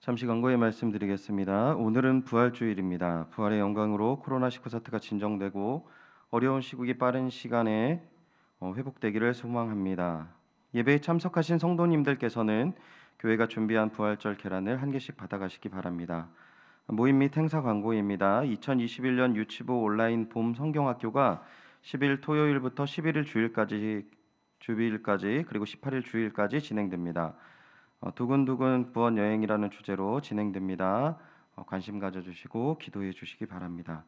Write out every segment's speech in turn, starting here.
잠시 광고의 말씀드리겠습니다. 오늘은 부활주일입니다. 부활의 영광으로 코로나19 사태가 진정되고 어려운 시국이 빠른 시간에 회복되기를 소망합니다. 예배에 참석하신 성도님들께서는 교회가 준비한 부활절 계란을 한 개씩 받아가시기 바랍니다. 모임 및 행사 광고입니다. 2021년 유치부 온라인 봄 성경학교가 10일 토요일부터 11일 주일까지 그리고 18일 주일까지 진행됩니다. 두근두근 부원 여행이라는 주제로 진행됩니다. 관심 가져주시고 기도해 주시기 바랍니다.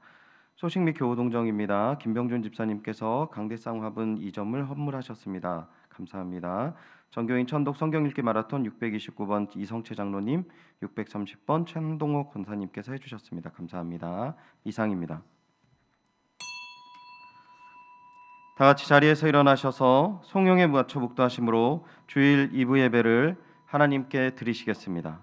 소식 및 교우 동정입니다. 김병준 집사님께서 강대상 화분 2점을 헌물하셨습니다. 감사합니다. 전교인 천독 성경 읽기 마라톤 629번 이성채 장로님, 630번 최동옥 권사님께서 해주셨습니다. 감사합니다. 이상입니다. 다 같이 자리에서 일어나셔서 송영에 맞춰 묵도하심으로 주일 2부 예배를 하나님께 드리시겠습니다.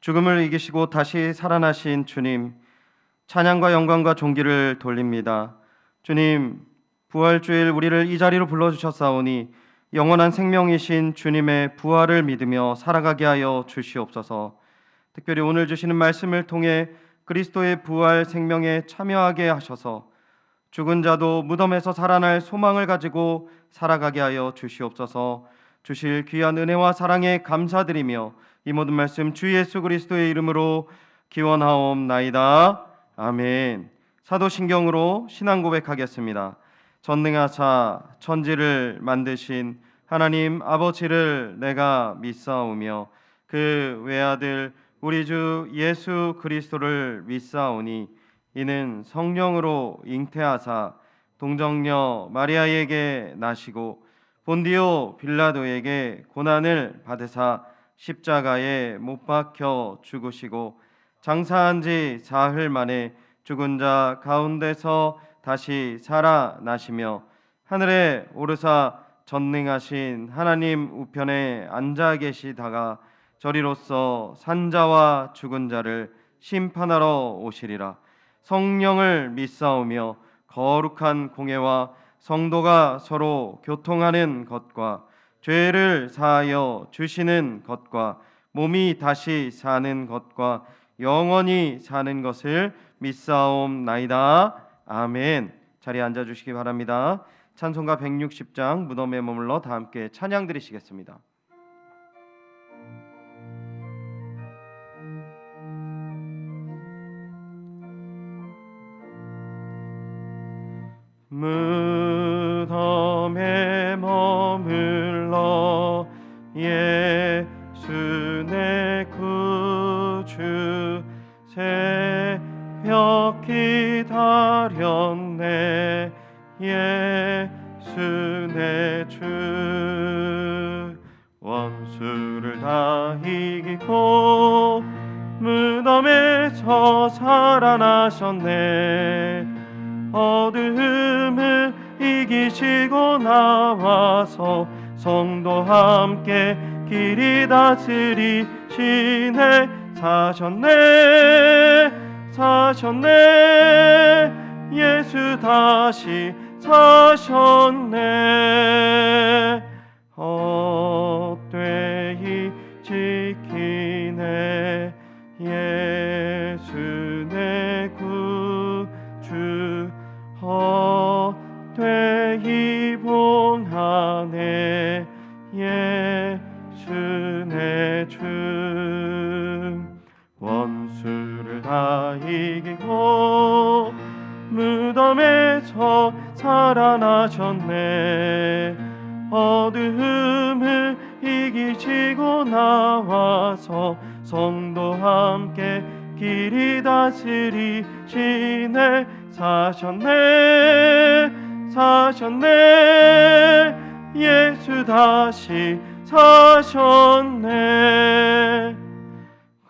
죽음을 이기시고 다시 살아나신 주님, 찬양과 영광과 존귀를 돌립니다. 주님, 부활주일 우리를 이 자리로 불러주셨사오니 영원한 생명이신 주님의 부활을 믿으며 살아가게 하여 주시옵소서. 특별히 오늘 주시는 말씀을 통해 그리스도의 부활 생명에 참여하게 하셔서 죽은 자도 무덤에서 살아날 소망을 가지고 살아가게 하여 주시옵소서. 주실 귀한 은혜와 사랑에 감사드리며 이 모든 말씀 주 예수 그리스도의 이름으로 기원하옵나이다. 아멘. 사도신경으로 신앙 고백하겠습니다. 전능하사 천지를 만드신 하나님 아버지를 내가 믿사오며 그 외아들 우리 주 예수 그리스도를 믿사오니 이는 성령으로 잉태하사 동정녀 마리아에게 나시고 본디오 빌라도에게 고난을 받으사 십자가에 못 박혀 죽으시고 장사한 지 사흘 만에 죽은 자 가운데서 다시 살아나시며 하늘에 오르사 전능하신 하나님 우편에 앉아 계시다가 저리로서 산자와 죽은 자를 심판하러 오시리라. 성령을 믿사오며 거룩한 공회와 성도가 서로 교통하는 것과 죄를 사하여 주시는 것과 몸이 다시 사는 것과 영원히 사는 것을 믿사옵나이다. 아멘. 자리에 앉아주시기 바랍니다. 찬송가 160장 무덤에 머물러 다 함께 찬양 드리시겠습니다. 무덤에 머물러 예수 내 구주 새벽 기다렸네 예수 내 주 원수를 다 이기고 무덤에서 살아나셨네 어둠을 이기시고 나와서 성도 함께 길이 다스리시네 사셨네 예수 다시 사셨네 헛되이 지키네 예수 내 구주 헛되이 봉하네 예수 내 주 원수를 다 이기고 무덤에서 살아나셨네 어둠을 이기시고 나와서 성도 함께 길이 다스리시네 사셨네 예수 다시 사셨네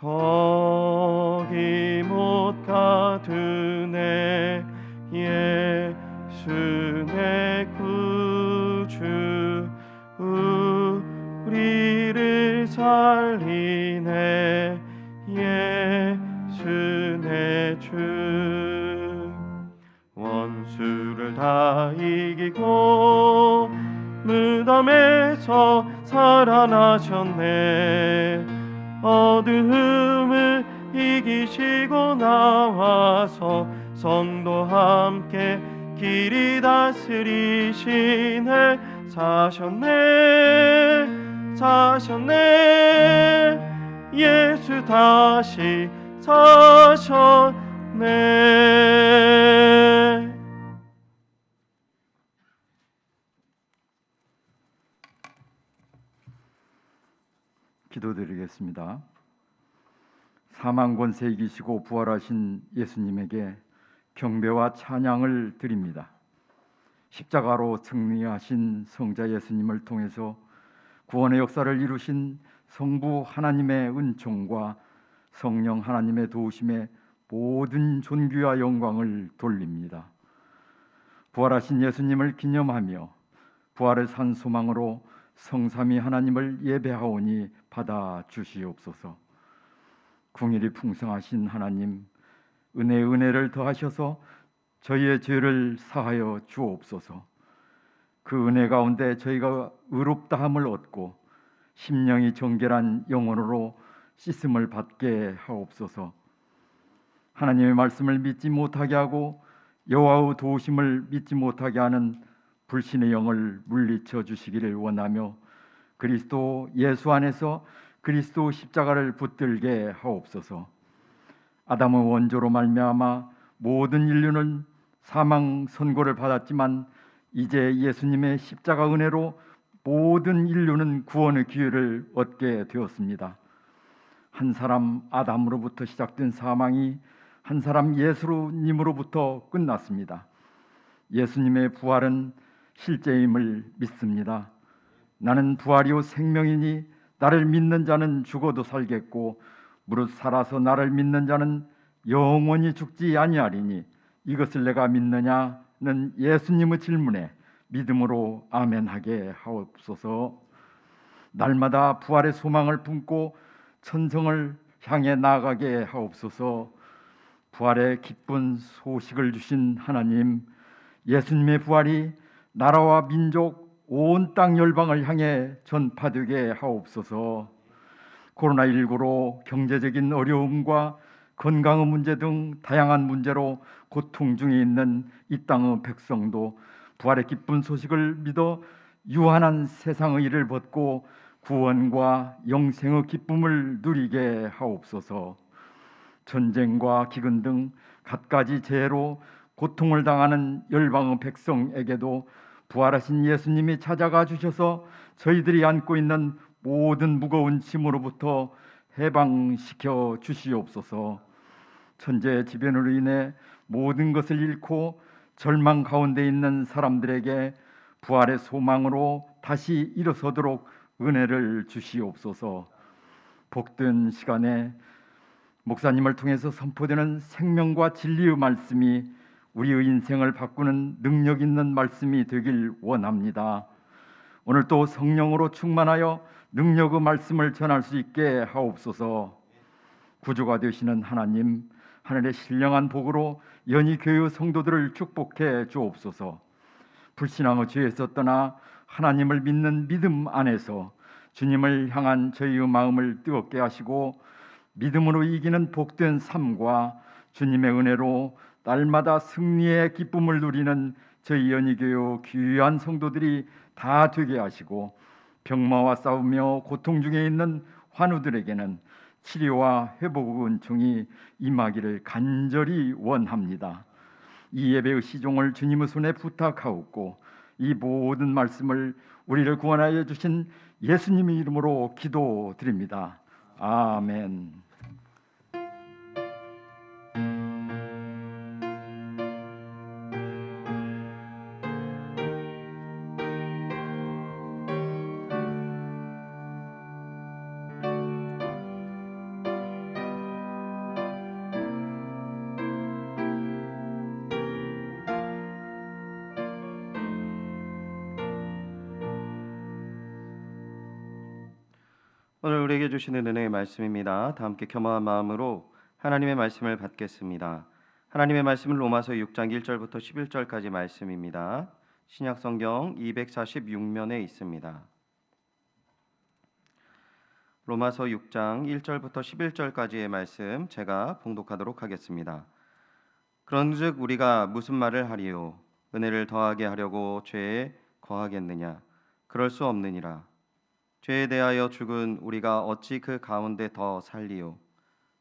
거기 못 가두네 예수 내 구주 살리네. 예수 내 주 원수를 다 이기고 무덤에서 살아나셨네. 어두움을 이기시고 나와서 성도와 함께 길이 다스리시네. 사셨네 사셨네. 예수 다시 사셨네. 기도드리겠습니다. 사망 권세 이기시고 부활하신 예수님에게 경배와 찬양을 드립니다. 십자가로 승리하신 성자 예수님을 통해서 구원의 역사를 이루신 성부 하나님의 은총과 성령 하나님의 도우심에 모든 존귀와 영광을 돌립니다. 부활하신 예수님을 기념하며 부활을 산 소망으로 성삼위 하나님을 예배하오니 받아 주시옵소서. 궁일이 풍성하신 하나님, 은혜를 더하셔서 저희의 죄를 사하여 주옵소서. 그 은혜 가운데 저희가 의롭다함을 얻고 심령이 정결한 영혼으로 씻음을 받게 하옵소서. 하나님의 말씀을 믿지 못하게 하고 여호와의 도우심을 믿지 못하게 하는 불신의 영을 물리쳐 주시기를 원하며 그리스도 예수 안에서 그리스도 십자가를 붙들게 하옵소서. 아담의 원조로 말미암아 모든 인류는 사망 선고를 받았지만 이제 예수님의 십자가 은혜로 모든 인류는 구원의 기회를 얻게 되었습니다. 한 사람 아담으로부터 시작된 사망이 한 사람 예수님으로부터 끝났습니다. 예수님의 부활은 실제임을 믿습니다. 나는 부활이요 생명이니 나를 믿는 자는 죽어도 살겠고 무릇 살아서 나를 믿는 자는 영원히 죽지 아니하리니 이것을 내가 믿느냐는 예수님의 질문에 믿음으로 아멘하게 하옵소서. 날마다 부활의 소망을 품고 천성을 향해 나아가게 하옵소서. 부활의 기쁜 소식을 주신 하나님, 예수님의 부활이 나라와 민족 온 땅 열방을 향해 전파되게 하옵소서. 코로나19로 경제적인 어려움과 건강의 문제 등 다양한 문제로 고통 중에 있는 이 땅의 백성도 부활의 기쁜 소식을 믿어 유한한 세상의 일을 벗고 구원과 영생의 기쁨을 누리게 하옵소서. 전쟁과 기근 등 갖가지 재해로 고통을 당하는 열방의 백성에게도 부활하신 예수님이 찾아가 주셔서 저희들이 안고 있는 모든 무거운 짐으로부터 해방시켜 주시옵소서. 천재 지변으로 인해 모든 것을 잃고 절망 가운데 있는 사람들에게 부활의 소망으로 다시 일어서도록 은혜를 주시옵소서. 복된 시간에 목사님을 통해서 선포되는 생명과 진리의 말씀이 우리의 인생을 바꾸는 능력 있는 말씀이 되길 원합니다. 오늘 또 성령으로 충만하여 능력의 말씀을 전할 수 있게 하옵소서. 구주가 되시는 하나님, 하늘의 신령한 복으로 연희 교회 성도들을 축복해 주옵소서. 불신앙의 죄에서 떠나 하나님을 믿는 믿음 안에서 주님을 향한 저희의 마음을 뜨겁게 하시고 믿음으로 이기는 복된 삶과 주님의 은혜로 날마다 승리의 기쁨을 누리는 저희 연희교회 귀한 성도들이 다 되게 하시고 병마와 싸우며 고통 중에 있는 환우들에게는 치료와 회복의 은총이 임하기를 간절히 원합니다. 이 예배의 시종을 주님의 손에 부탁하옵고 이 모든 말씀을 우리를 구원하여 주신 예수님의 이름으로 기도드립니다. 아멘. 오늘 우리에게 주시는 은혜의 말씀입니다. 다 함께 겸허한 마음으로 하나님의 말씀을 받겠습니다. 하나님의 말씀은 로마서 6장 1절부터 11절까지 말씀입니다. 신약 성경 246면에 있습니다. 로마서 6장 1절부터 11절까지의 말씀 제가 봉독하도록 하겠습니다. 그런즉 우리가 무슨 말을 하리요? 은혜를 더하게 하려고 죄에 거하겠느냐? 그럴 수 없느니라. 죄에 대하여 죽은 우리가 어찌 그 가운데 더 살리요?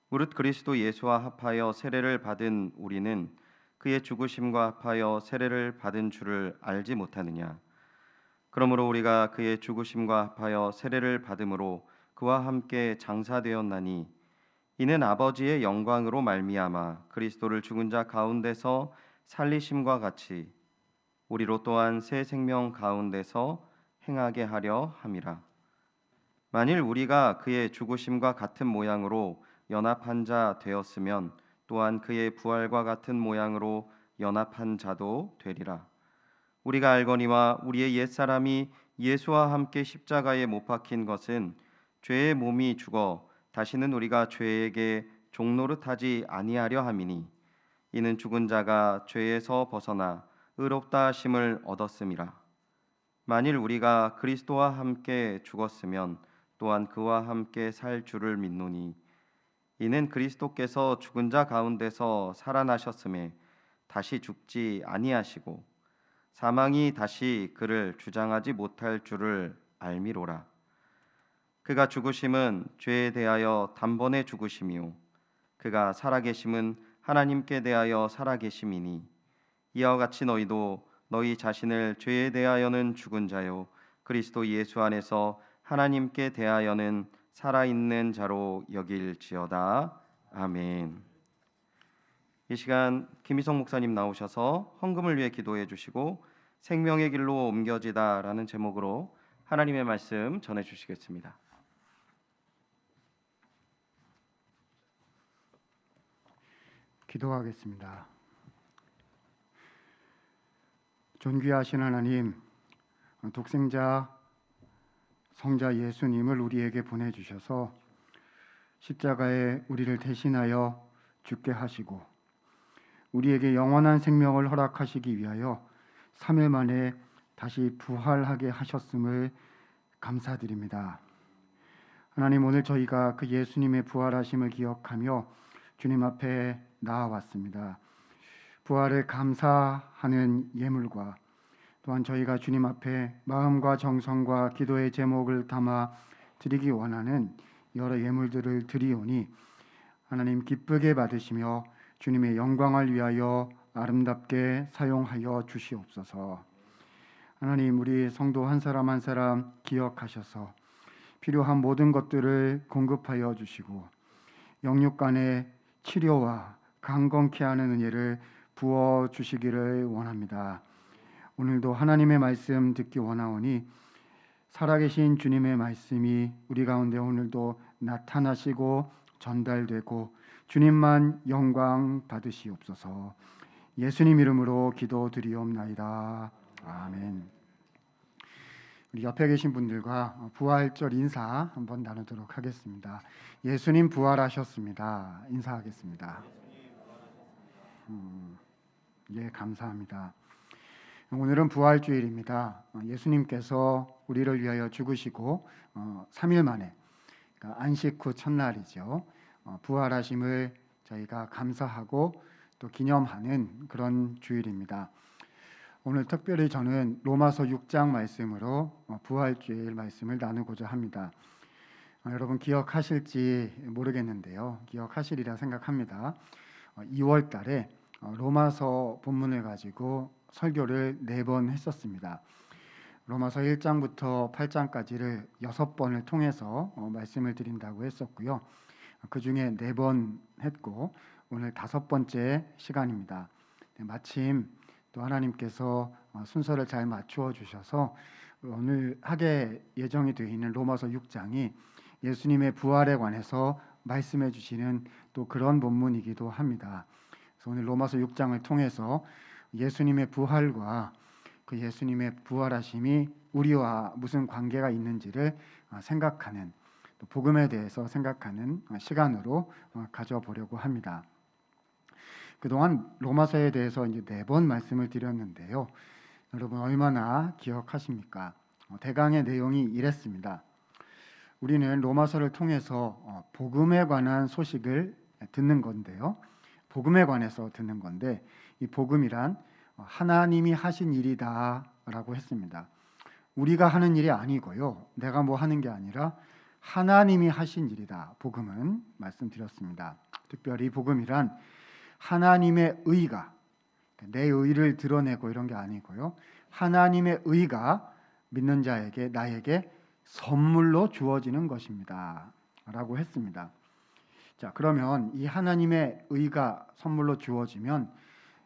무릇 그리스도 예수와 합하여 세례를 받은 우리는 그의 죽으심과 합하여 세례를 받은 줄을 알지 못하느냐? 그러므로 우리가 그의 죽으심과 합하여 세례를 받음으로 그와 함께 장사되었나니 이는 아버지의 영광으로 말미암아 그리스도를 죽은 자 가운데서 살리심과 같이 우리로 또한 새 생명 가운데서 행하게 하려 함이라. 만일 우리가 그의 죽으심과 같은 모양으로 연합한 자 되었으면 또한 그의 부활과 같은 모양으로 연합한 자도 되리라. 우리가 알거니와 우리의 옛사람이 예수와 함께 십자가에 못 박힌 것은 죄의 몸이 죽어 다시는 우리가 죄에게 종노릇하지 아니하려 함이니 이는 죽은 자가 죄에서 벗어나 의롭다 하심을 얻었음이라. 만일 우리가 그리스도와 함께 죽었으면 또한 그와 함께 살 줄을 믿노니 이는 그리스도께서 죽은 자 가운데서 살아나셨음에 다시 죽지 아니하시고 사망이 다시 그를 주장하지 못할 줄을 알미로라. 그가 죽으심은 죄에 대하여 단번에 죽으심이요 그가 살아계심은 하나님께 대하여 살아계심이니 이와 같이 너희도 너희 자신을 죄에 대하여는 죽은 자요 그리스도 예수 안에서 하나님께 대하여는 살아있는 자로 여길지어다. 아멘. 이 시간 김희성 목사님 나오셔서 헌금을 위해 기도해 주시고 생명의 길로 옮겨지다라는 제목으로 하나님의 말씀 전해 주시겠습니다. 기도하겠습니다. 존귀하신 하나님, 독생자 성자 예수님을 우리에게 보내주셔서 십자가에 우리를 대신하여 죽게 하시고 우리에게 영원한 생명을 허락하시기 위하여 3일 만에 다시 부활하게 하셨음을 감사드립니다. 하나님, 오늘 저희가 그 예수님의 부활하심을 기억하며 주님 앞에 나아왔습니다. 부활을 감사하는 예물과 또한 저희가 주님 앞에 마음과 정성과 기도의 제목을 담아 드리기 원하는 여러 예물들을 드리오니 하나님 기쁘게 받으시며 주님의 영광을 위하여 아름답게 사용하여 주시옵소서. 하나님, 우리 성도 한 사람 한 사람 기억하셔서 필요한 모든 것들을 공급하여 주시고 영육간의 치료와 강건케 하는 은혜를 부어 주시기를 원합니다. 오늘도 하나님의 말씀 듣기 원하오니 살아계신 주님의 말씀이 우리 가운데 오늘도 나타나시고 전달되고 주님만 영광 받으시옵소서. 예수님 이름으로 기도드리옵나이다. 아멘. 우리 옆에 계신 분들과 부활절 인사 한번 나누도록 하겠습니다. 예수님 부활하셨습니다. 인사하겠습니다. 예, 감사합니다. 오늘은 부활주일입니다. 예수님께서 우리를 위하여 죽으시고 3일 만에, 그러니까 안식 후 첫날이죠. 부활하심을 저희가 감사하고 또 기념하는 그런 주일입니다. 오늘 특별히 저는 로마서 6장 말씀으로 부활주일 말씀을 나누고자 합니다. 여러분 기억하실지 모르겠는데요. 기억하시리라 생각합니다. 2월 달에 로마서 본문을 가지고 설교를 4번 했었습니다. 로마서 1장부터 8장까지를 6번을 통해서 말씀을 드린다고 했었고요. 그 중에 4번 했고 오늘 5번째 시간입니다. 마침 또 하나님께서 순서를 잘 맞추어 주셔서 오늘 하게 예정이 되어 있는 로마서 6장이 예수님의 부활에 관해서 말씀해 주시는 또 그런 본문이기도 합니다. 그래서 오늘 로마서 6장을 통해서 예수님의 부활과 그 예수님의 부활하심이 우리와 무슨 관계가 있는지를 생각하는 또 복음에 대해서 생각하는 시간으로 가져보려고 합니다. 그동안 로마서에 대해서 이제 4번 말씀을 드렸는데요. 여러분 얼마나 기억하십니까? 대강의 내용이 이랬습니다. 우리는 로마서를 통해서 복음에 관한 소식을 듣는 건데요. 복음에 관해서 듣는 건데 이 복음이란 하나님이 하신 일이다라고 했습니다. 우리가 하는 일이 아니고요. 내가 뭐 하는 게 아니라 하나님이 하신 일이다. 복음은 말씀드렸습니다. 특별히 복음이란 하나님의 의가 내 의를 드러내고 이런 게 아니고요. 하나님의 의가 믿는 자에게 나에게 선물로 주어지는 것입니다. 라고 했습니다. 자, 그러면 이 하나님의 의가 선물로 주어지면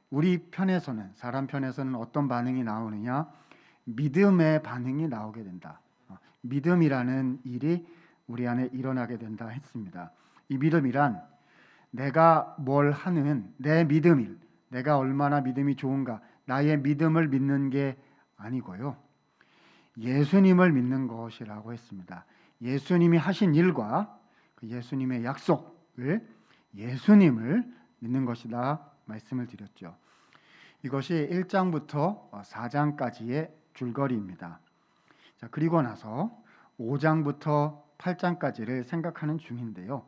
우리 편에서는 사람 편에서는 어떤 반응이 나오느냐? 믿음의 반응이 나오게 된다. 믿음이라는 일이 우리 안에 일어나게 된다 했습니다. 이 믿음이란 내가 뭘 하는 내 믿음일, 내가 얼마나 믿음이 좋은가, 나의 믿음을 믿는 게 아니고요. 예수님을 믿는 것이라고 했습니다. 예수님이 하신 일과 그 예수님의 약속을 예수님을 믿는 것이다 말씀을 드렸죠. 이것이 1장부터 4장까지의 줄거리입니다. 자, 그리고 나서 5장부터 8장까지를 생각하는 중인데요.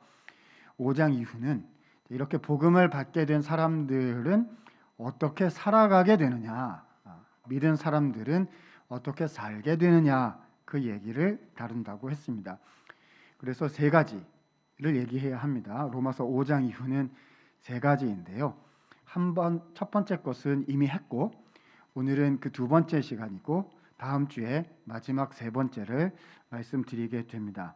5장 이후는 이렇게 복음을 받게 된 사람들은 어떻게 살아가게 되느냐, 믿은 사람들은 어떻게 살게 되느냐 그 얘기를 다룬다고 했습니다. 그래서 3가지를 얘기해야 합니다. 로마서 5장 이후는 3가지인데요. 첫 번째 것은 이미 했고 오늘은 그 2번째 시간이고 다음 주에 마지막 3번째를 말씀드리게 됩니다.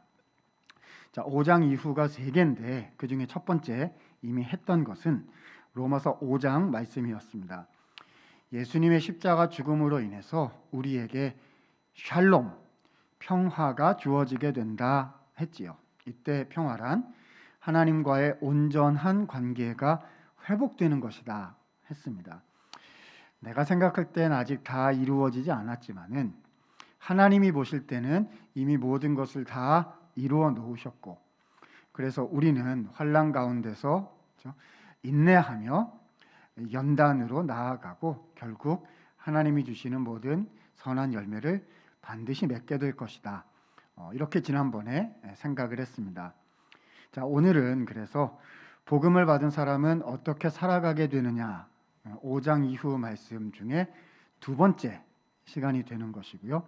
자, 5장 이후가 3개인데 그 중에 첫 번째 이미 했던 것은 로마서 5장 말씀이었습니다. 예수님의 십자가 죽음으로 인해서 우리에게 샬롬, 평화가 주어지게 된다 했지요. 이때 평화란 하나님과의 온전한 관계가 회복되는 것이다 했습니다. 내가 생각할 때는 아직 다 이루어지지 않았지만은 하나님이 보실 때는 이미 모든 것을 다 이루어 놓으셨고 그래서 우리는 환난 가운데서 인내하며 연단으로 나아가고 결국 하나님이 주시는 모든 선한 열매를 반드시 맺게 될 것이다. 이렇게 지난번에 생각을 했습니다. 자, 오늘은 그래서 복음을 받은 사람은 어떻게 살아가게 되느냐 5장 이후 말씀 중에 2번째 시간이 되는 것이고요.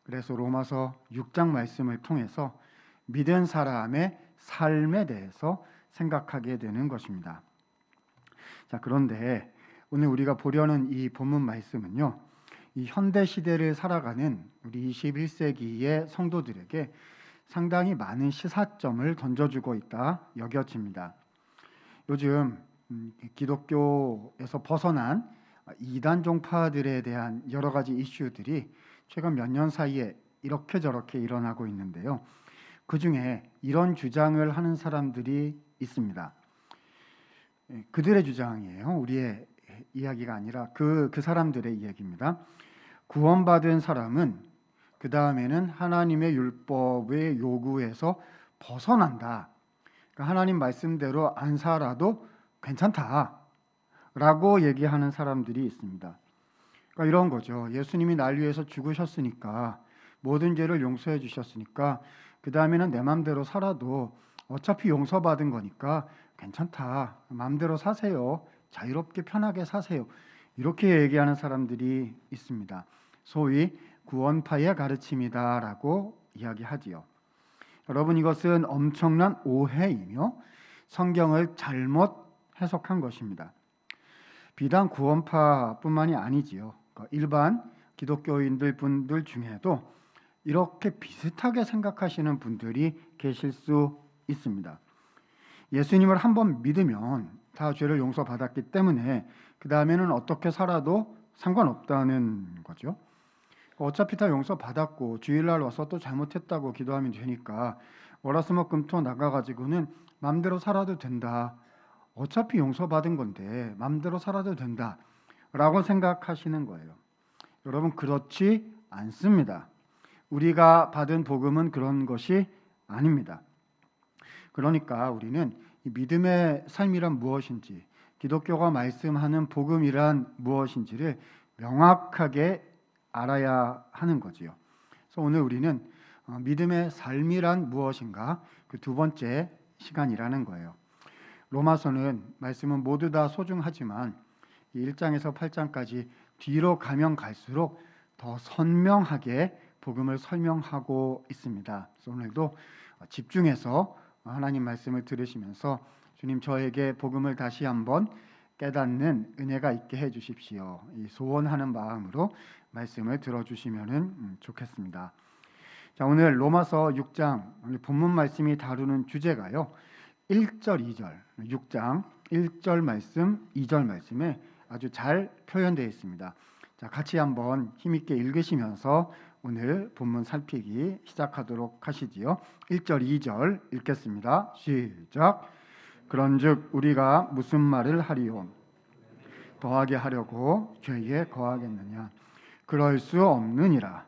그래서 로마서 6장 말씀을 통해서 믿은 사람의 삶에 대해서 생각하게 되는 것입니다. 자, 그런데 오늘 우리가 보려는 이 본문 말씀은요. 이 현대 시대를 살아가는 우리 21세기의 성도들에게 상당히 많은 시사점을 던져주고 있다 여겨집니다. 요즘 기독교에서 벗어난 이단 종파들에 대한 여러 가지 이슈들이 최근 몇 년 사이에 이렇게 저렇게 일어나고 있는데요. 그 중에 이런 주장을 하는 사람들이 있습니다. 그들의 주장이에요. 우리의 이야기가 아니라 그 사람들의 이야기입니다. 구원받은 사람은 그 다음에는 하나님의 율법의 요구에서 벗어난다. 그러니까 하나님 말씀대로 안 살아도 괜찮다라고 얘기하는 사람들이 있습니다. 그러니까 이런 거죠. 예수님이 날 위해서 죽으셨으니까 모든 죄를 용서해 주셨으니까 그 다음에는 내 마음대로 살아도 어차피 용서받은 거니까 괜찮다. 마음대로 사세요. 자유롭게 편하게 사세요. 이렇게 얘기하는 사람들이 있습니다. 소위 구원파의 가르침이다라고 이야기하지요. 여러분 이것은 엄청난 오해이며 성경을 잘못 해석한 것입니다. 비단 구원파뿐만이 아니지요. 일반 기독교인들 분들 중에도 이렇게 비슷하게 생각하시는 분들이 계실 수 있습니다. 예수님을 한번 믿으면 다 죄를 용서받았기 때문에 그 다음에는 어떻게 살아도 상관없다는 거죠. 어차피 다 용서받았고 주일날 와서 또 잘못했다고 기도하면 되니까 월화수목금토 나가가지고는 마음대로 살아도 된다. 어차피 용서받은 건데 마음대로 살아도 된다 라고 생각하시는 거예요. 여러분 그렇지 않습니다. 우리가 받은 복음은 그런 것이 아닙니다. 그러니까 우리는 이 믿음의 삶이란 무엇인지, 기독교가 말씀하는 복음이란 무엇인지를 명확하게 알아야 하는 거지요. 그래서 오늘 우리는 믿음의 삶이란 무엇인가, 그 두 번째 시간이라는 거예요. 로마서는 말씀은 모두 다 소중하지만 1장에서 8장까지 뒤로 가면 갈수록 더 선명하게 복음을 설명하고 있습니다. 그래서 오늘도 집중해서 하나님 말씀을 들으시면서 주님, 저에게 복음을 다시 한번 깨닫는 은혜가 있게 해 주십시오. 이 소원하는 마음으로 말씀을 들어주시면 좋겠습니다. 자, 오늘 로마서 6장 오늘 본문 말씀이 다루는 주제가요, 1절, 2절, 6장 1절 말씀, 2절 말씀에 아주 잘 표현되어 있습니다. 자, 같이 한번 힘있게 읽으시면서 오늘 본문 살피기 시작하도록 하시지요. 1절, 2절 읽겠습니다. 시작. 그런즉 우리가 무슨 말을 하리요? 더하게 하려고 죄에 거하겠느냐? 그럴 수 없느니라.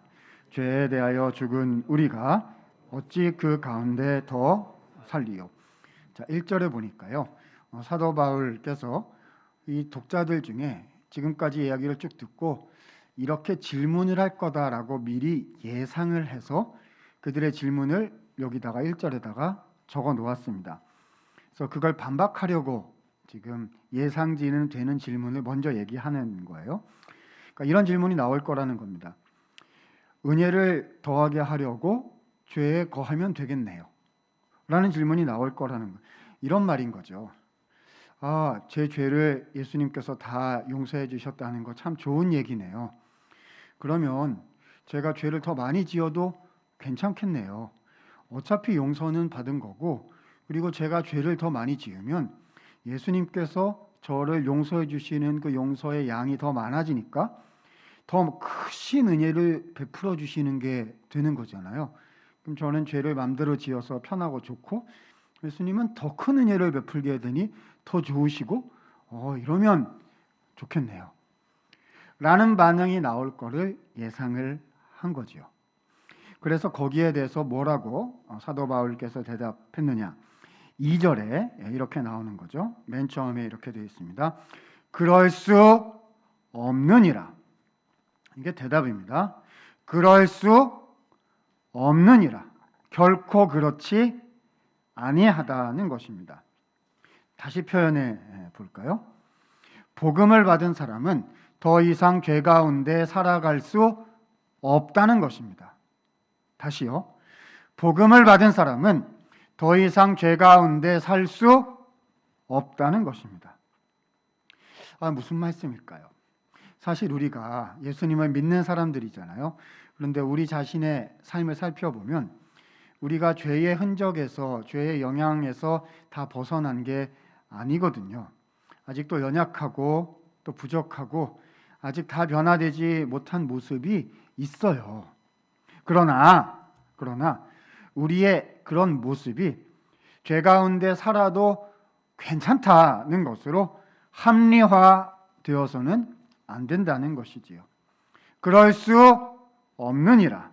죄에 대하여 죽은 우리가 어찌 그 가운데 더 살리요? 자, 1절에 보니까요, 사도 바울께서 이 독자들 중에 지금까지 이야기를 쭉 듣고 이렇게 질문을 할 거다라고 미리 예상을 해서 그들의 질문을 여기다가 1절에다가 적어 놓았습니다. 그래서 그걸 반박하려고 지금 예상지는 되는 질문을 먼저 얘기하는 거예요. 그러니까 이런 질문이 나올 거라는 겁니다. 은혜를 더하게 하려고 죄에 거하면 되겠네요, 라는 질문이 나올 거라는 거예요. 이런 말인 거죠. 제 죄를 예수님께서 다 용서해 주셨다는 거 참 좋은 얘기네요. 그러면 제가 죄를 더 많이 지어도 괜찮겠네요. 어차피 용서는 받은 거고, 그리고 제가 죄를 더 많이 지으면 예수님께서 저를 용서해 주시는 그 용서의 양이 더 많아지니까 더 크신 은혜를 베풀어 주시는 게 되는 거잖아요. 그럼 저는 죄를 마음대로 지어서 편하고 좋고, 예수님은 더 큰 은혜를 베풀게 되니 더 좋으시고, 이러면 좋겠네요, 라는 반응이 나올 거를 예상을 한 거지요. 그래서 거기에 대해서 뭐라고 사도 바울께서 대답했느냐? 2절에 이렇게 나오는 거죠. 맨 처음에 이렇게 되어 있습니다. 그럴 수 없느니라. 이게 대답입니다. 그럴 수 없느니라. 결코 그렇지 아니하다는 것입니다. 다시 표현해 볼까요? 복음을 받은 사람은 더 이상 죄 가운데 살아갈 수 없다는 것입니다. 다시요. 복음을 받은 사람은 더 이상 죄 가운데 살 수 없다는 것입니다. 무슨 말씀일까요? 사실 우리가 예수님을 믿는 사람들이잖아요. 그런데 우리 자신의 삶을 살펴보면 우리가 죄의 흔적에서, 죄의 영향에서 다 벗어난 게 아니거든요. 아직도 연약하고 또 부족하고 아직 다 변화되지 못한 모습이 있어요. 그러나 우리의 그런 모습이 죄 가운데 살아도 괜찮다는 것으로 합리화되어서는 안 된다는 것이지요. 그럴 수 없느니라.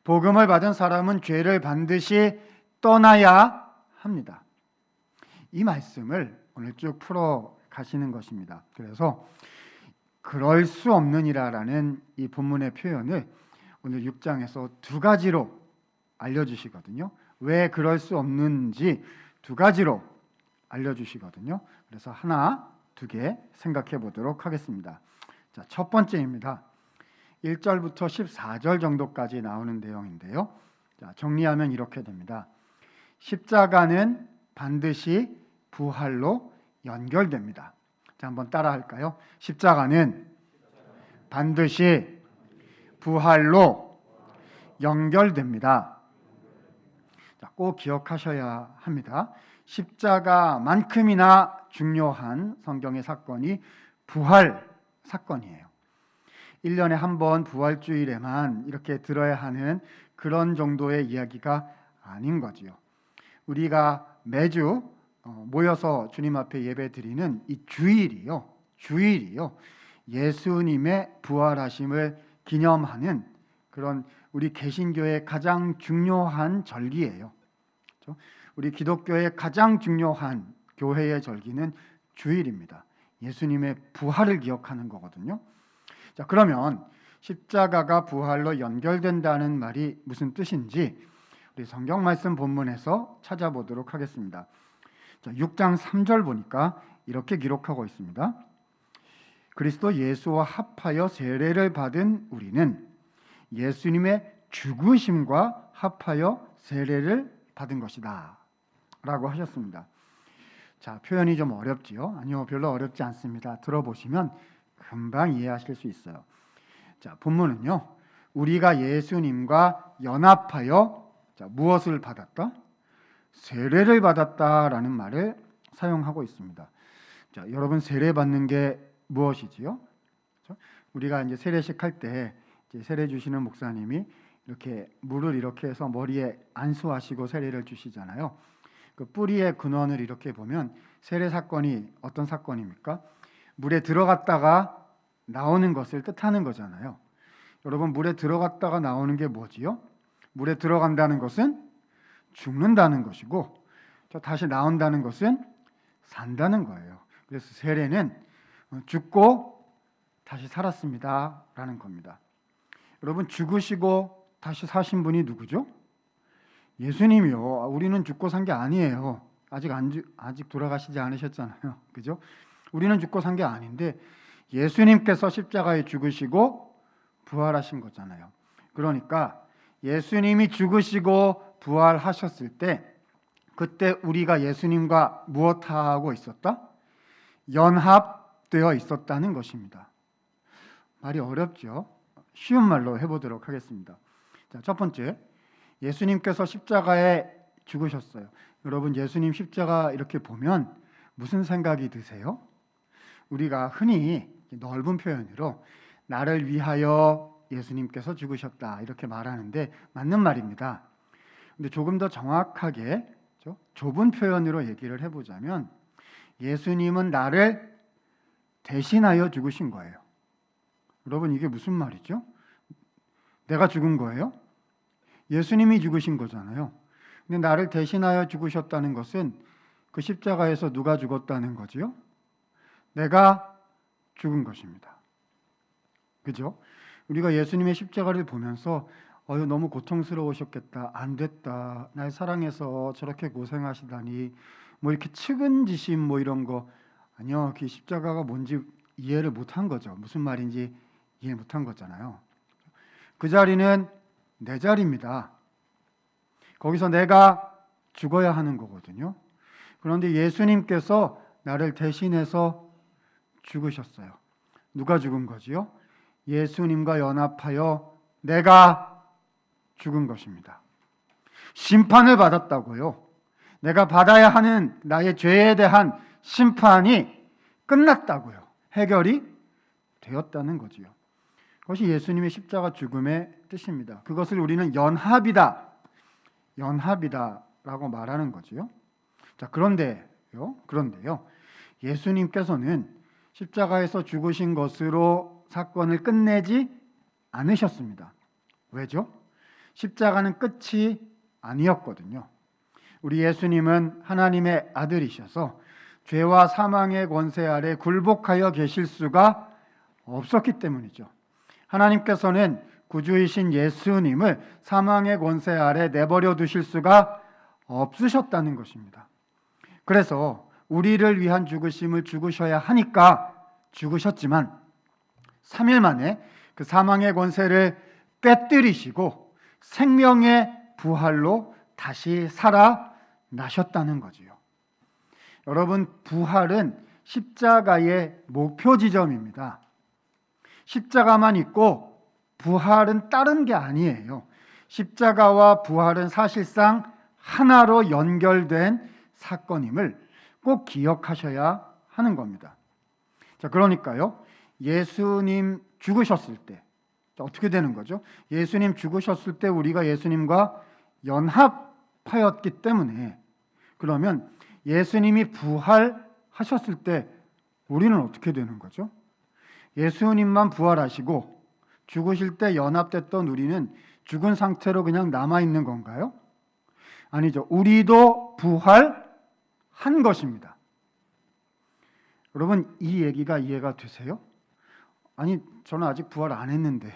복음을 받은 사람은 죄를 반드시 떠나야 합니다. 이 말씀을 오늘 쭉 풀어 가시는 것입니다. 그래서 그럴 수 없느니라라는 이 본문의 표현을 오늘 6장에서 두 가지로 알려주시거든요. 왜 그럴 수 없는지 두 가지로 알려주시거든요. 그래서 하나, 두 개 생각해 보도록 하겠습니다. 자, 첫 번째입니다. 1절부터 14절 정도까지 나오는 내용인데요. 자, 정리하면 이렇게 됩니다. 십자가는 반드시 부활로 연결됩니다. 자, 한번 따라 할까요? 십자가는 반드시 부활로 연결됩니다. 자, 꼭 기억하셔야 합니다. 십자가만큼이나 중요한 성경의 사건이 부활 사건이에요. 1년에 한 번 부활주일에만 이렇게 들어야 하는 그런 정도의 이야기가 아닌 거지요. 우리가 매주 모여서 주님 앞에 예배드리는 이 주일이요. 예수님의 부활하심을 기념하는 그런 우리 개신교의 가장 중요한 절기예요. 그렇죠? 우리 기독교의 가장 중요한 교회의 절기는 주일입니다. 예수님의 부활을 기억하는 거거든요. 자, 그러면 십자가가 부활로 연결된다는 말이 무슨 뜻인지 우리 성경 말씀 본문에서 찾아보도록 하겠습니다. 자, 6장 3절 보니까 이렇게 기록하고 있습니다. 그리스도 예수와 합하여 세례를 받은 우리는 예수님의 죽으심과 합하여 세례를 받은 것이다 라고 하셨습니다. 자, 표현이 좀 어렵지요? 아니요, 별로 어렵지 않습니다. 들어보시면 금방 이해하실 수 있어요. 자, 본문은요, 우리가 예수님과 연합하여 무엇을 받았다? 세례를 받았다라는 말을 사용하고 있습니다. 자, 여러분 세례 받는 게 무엇이지요? 우리가 이제 세례식 할 때 세례 주시는 목사님이 이렇게 물을 이렇게 해서 머리에 안수하시고 세례를 주시잖아요. 그 뿌리의 근원을 이렇게 보면 세례 사건이 어떤 사건입니까? 물에 들어갔다가 나오는 것을 뜻하는 거잖아요. 여러분, 물에 들어갔다가 나오는 게 뭐지요? 물에 들어간다는 것은 죽는다는 것이고, 다시 나온다는 것은 산다는 거예요. 그래서 세례는 죽고 다시 살았습니다 라는 겁니다. 여러분, 죽으시고 다시 사신 분이 누구죠? 예수님이요. 우리는 죽고 산 게 아니에요. 아직 돌아가시지 않으셨잖아요. 그죠? 우리는 죽고 산 게 아닌데 예수님께서 십자가에 죽으시고 부활하신 거잖아요. 그러니까 예수님이 죽으시고 부활하셨을 때 그때 우리가 예수님과 무엇하고 있었다? 연합되어 있었다는 것입니다. 말이 어렵죠? 쉬운 말로 해보도록 하겠습니다. 자, 첫 번째, 예수님께서 십자가에 죽으셨어요. 여러분, 예수님 십자가 이렇게 보면 무슨 생각이 드세요? 우리가 흔히 넓은 표현으로 나를 위하여 예수님께서 죽으셨다 이렇게 말하는데 맞는 말입니다. 근데 조금 더 정확하게 좁은 표현으로 얘기를 해보자면 예수님은 나를 대신하여 죽으신 거예요. 여러분, 이게 무슨 말이죠? 내가 죽은 거예요? 예수님이 죽으신 거잖아요. 근데 나를 대신하여 죽으셨다는 것은 그 십자가에서 누가 죽었다는 거지요? 내가 죽은 것입니다. 그죠? 우리가 예수님의 십자가를 보면서 너무 고통스러우셨겠다. 안 됐다. 날 사랑해서 저렇게 고생하시다니. 뭐 이렇게 측은지심 뭐 이런 거. 아니요. 그 십자가가 뭔지 이해를 못한 거죠. 무슨 말인지 이해 못한 거잖아요. 그 자리는 내 자리입니다. 거기서 내가 죽어야 하는 거거든요. 그런데 예수님께서 나를 대신해서 죽으셨어요. 누가 죽은 거지요? 예수님과 연합하여 내가 죽은 것입니다. 심판을 받았다고요. 내가 받아야 하는 나의 죄에 대한 심판이 끝났다고요. 해결이 되었다는 거지요. 그것이 예수님의 십자가 죽음의 뜻입니다. 그것을 우리는 연합이다. 연합이다라고 말하는 거지요. 자, 그런데요. 예수님께서는 십자가에서 죽으신 것으로 사건을 끝내지 않으셨습니다. 왜죠? 십자가는 끝이 아니었거든요. 우리 예수님은 하나님의 아들이셔서 죄와 사망의 권세 아래 굴복하여 계실 수가 없었기 때문이죠. 하나님께서는 구주이신 예수님을 사망의 권세 아래 내버려 두실 수가 없으셨다는 것입니다. 그래서 우리를 위한 죽으심을 죽으셔야 하니까 죽으셨지만 3일 만에 그 사망의 권세를 깨뜨리시고 생명의 부활로 다시 살아나셨다는 거지요. 여러분, 부활은 십자가의 목표 지점입니다. 십자가만 있고 부활은 다른 게 아니에요. 십자가와 부활은 사실상 하나로 연결된 사건임을 꼭 기억하셔야 하는 겁니다. 자, 그러니까요. 예수님 죽으셨을 때 어떻게 되는 거죠? 예수님 죽으셨을 때 우리가 예수님과 연합하였기 때문에 그러면 예수님이 부활하셨을 때 우리는 어떻게 되는 거죠? 예수님만 부활하시고 죽으실 때 연합됐던 우리는 죽은 상태로 그냥 남아있는 건가요? 아니죠. 우리도 부활한 것입니다. 여러분, 이 얘기가 이해가 되세요? 아니, 저는 아직 부활 안 했는데요.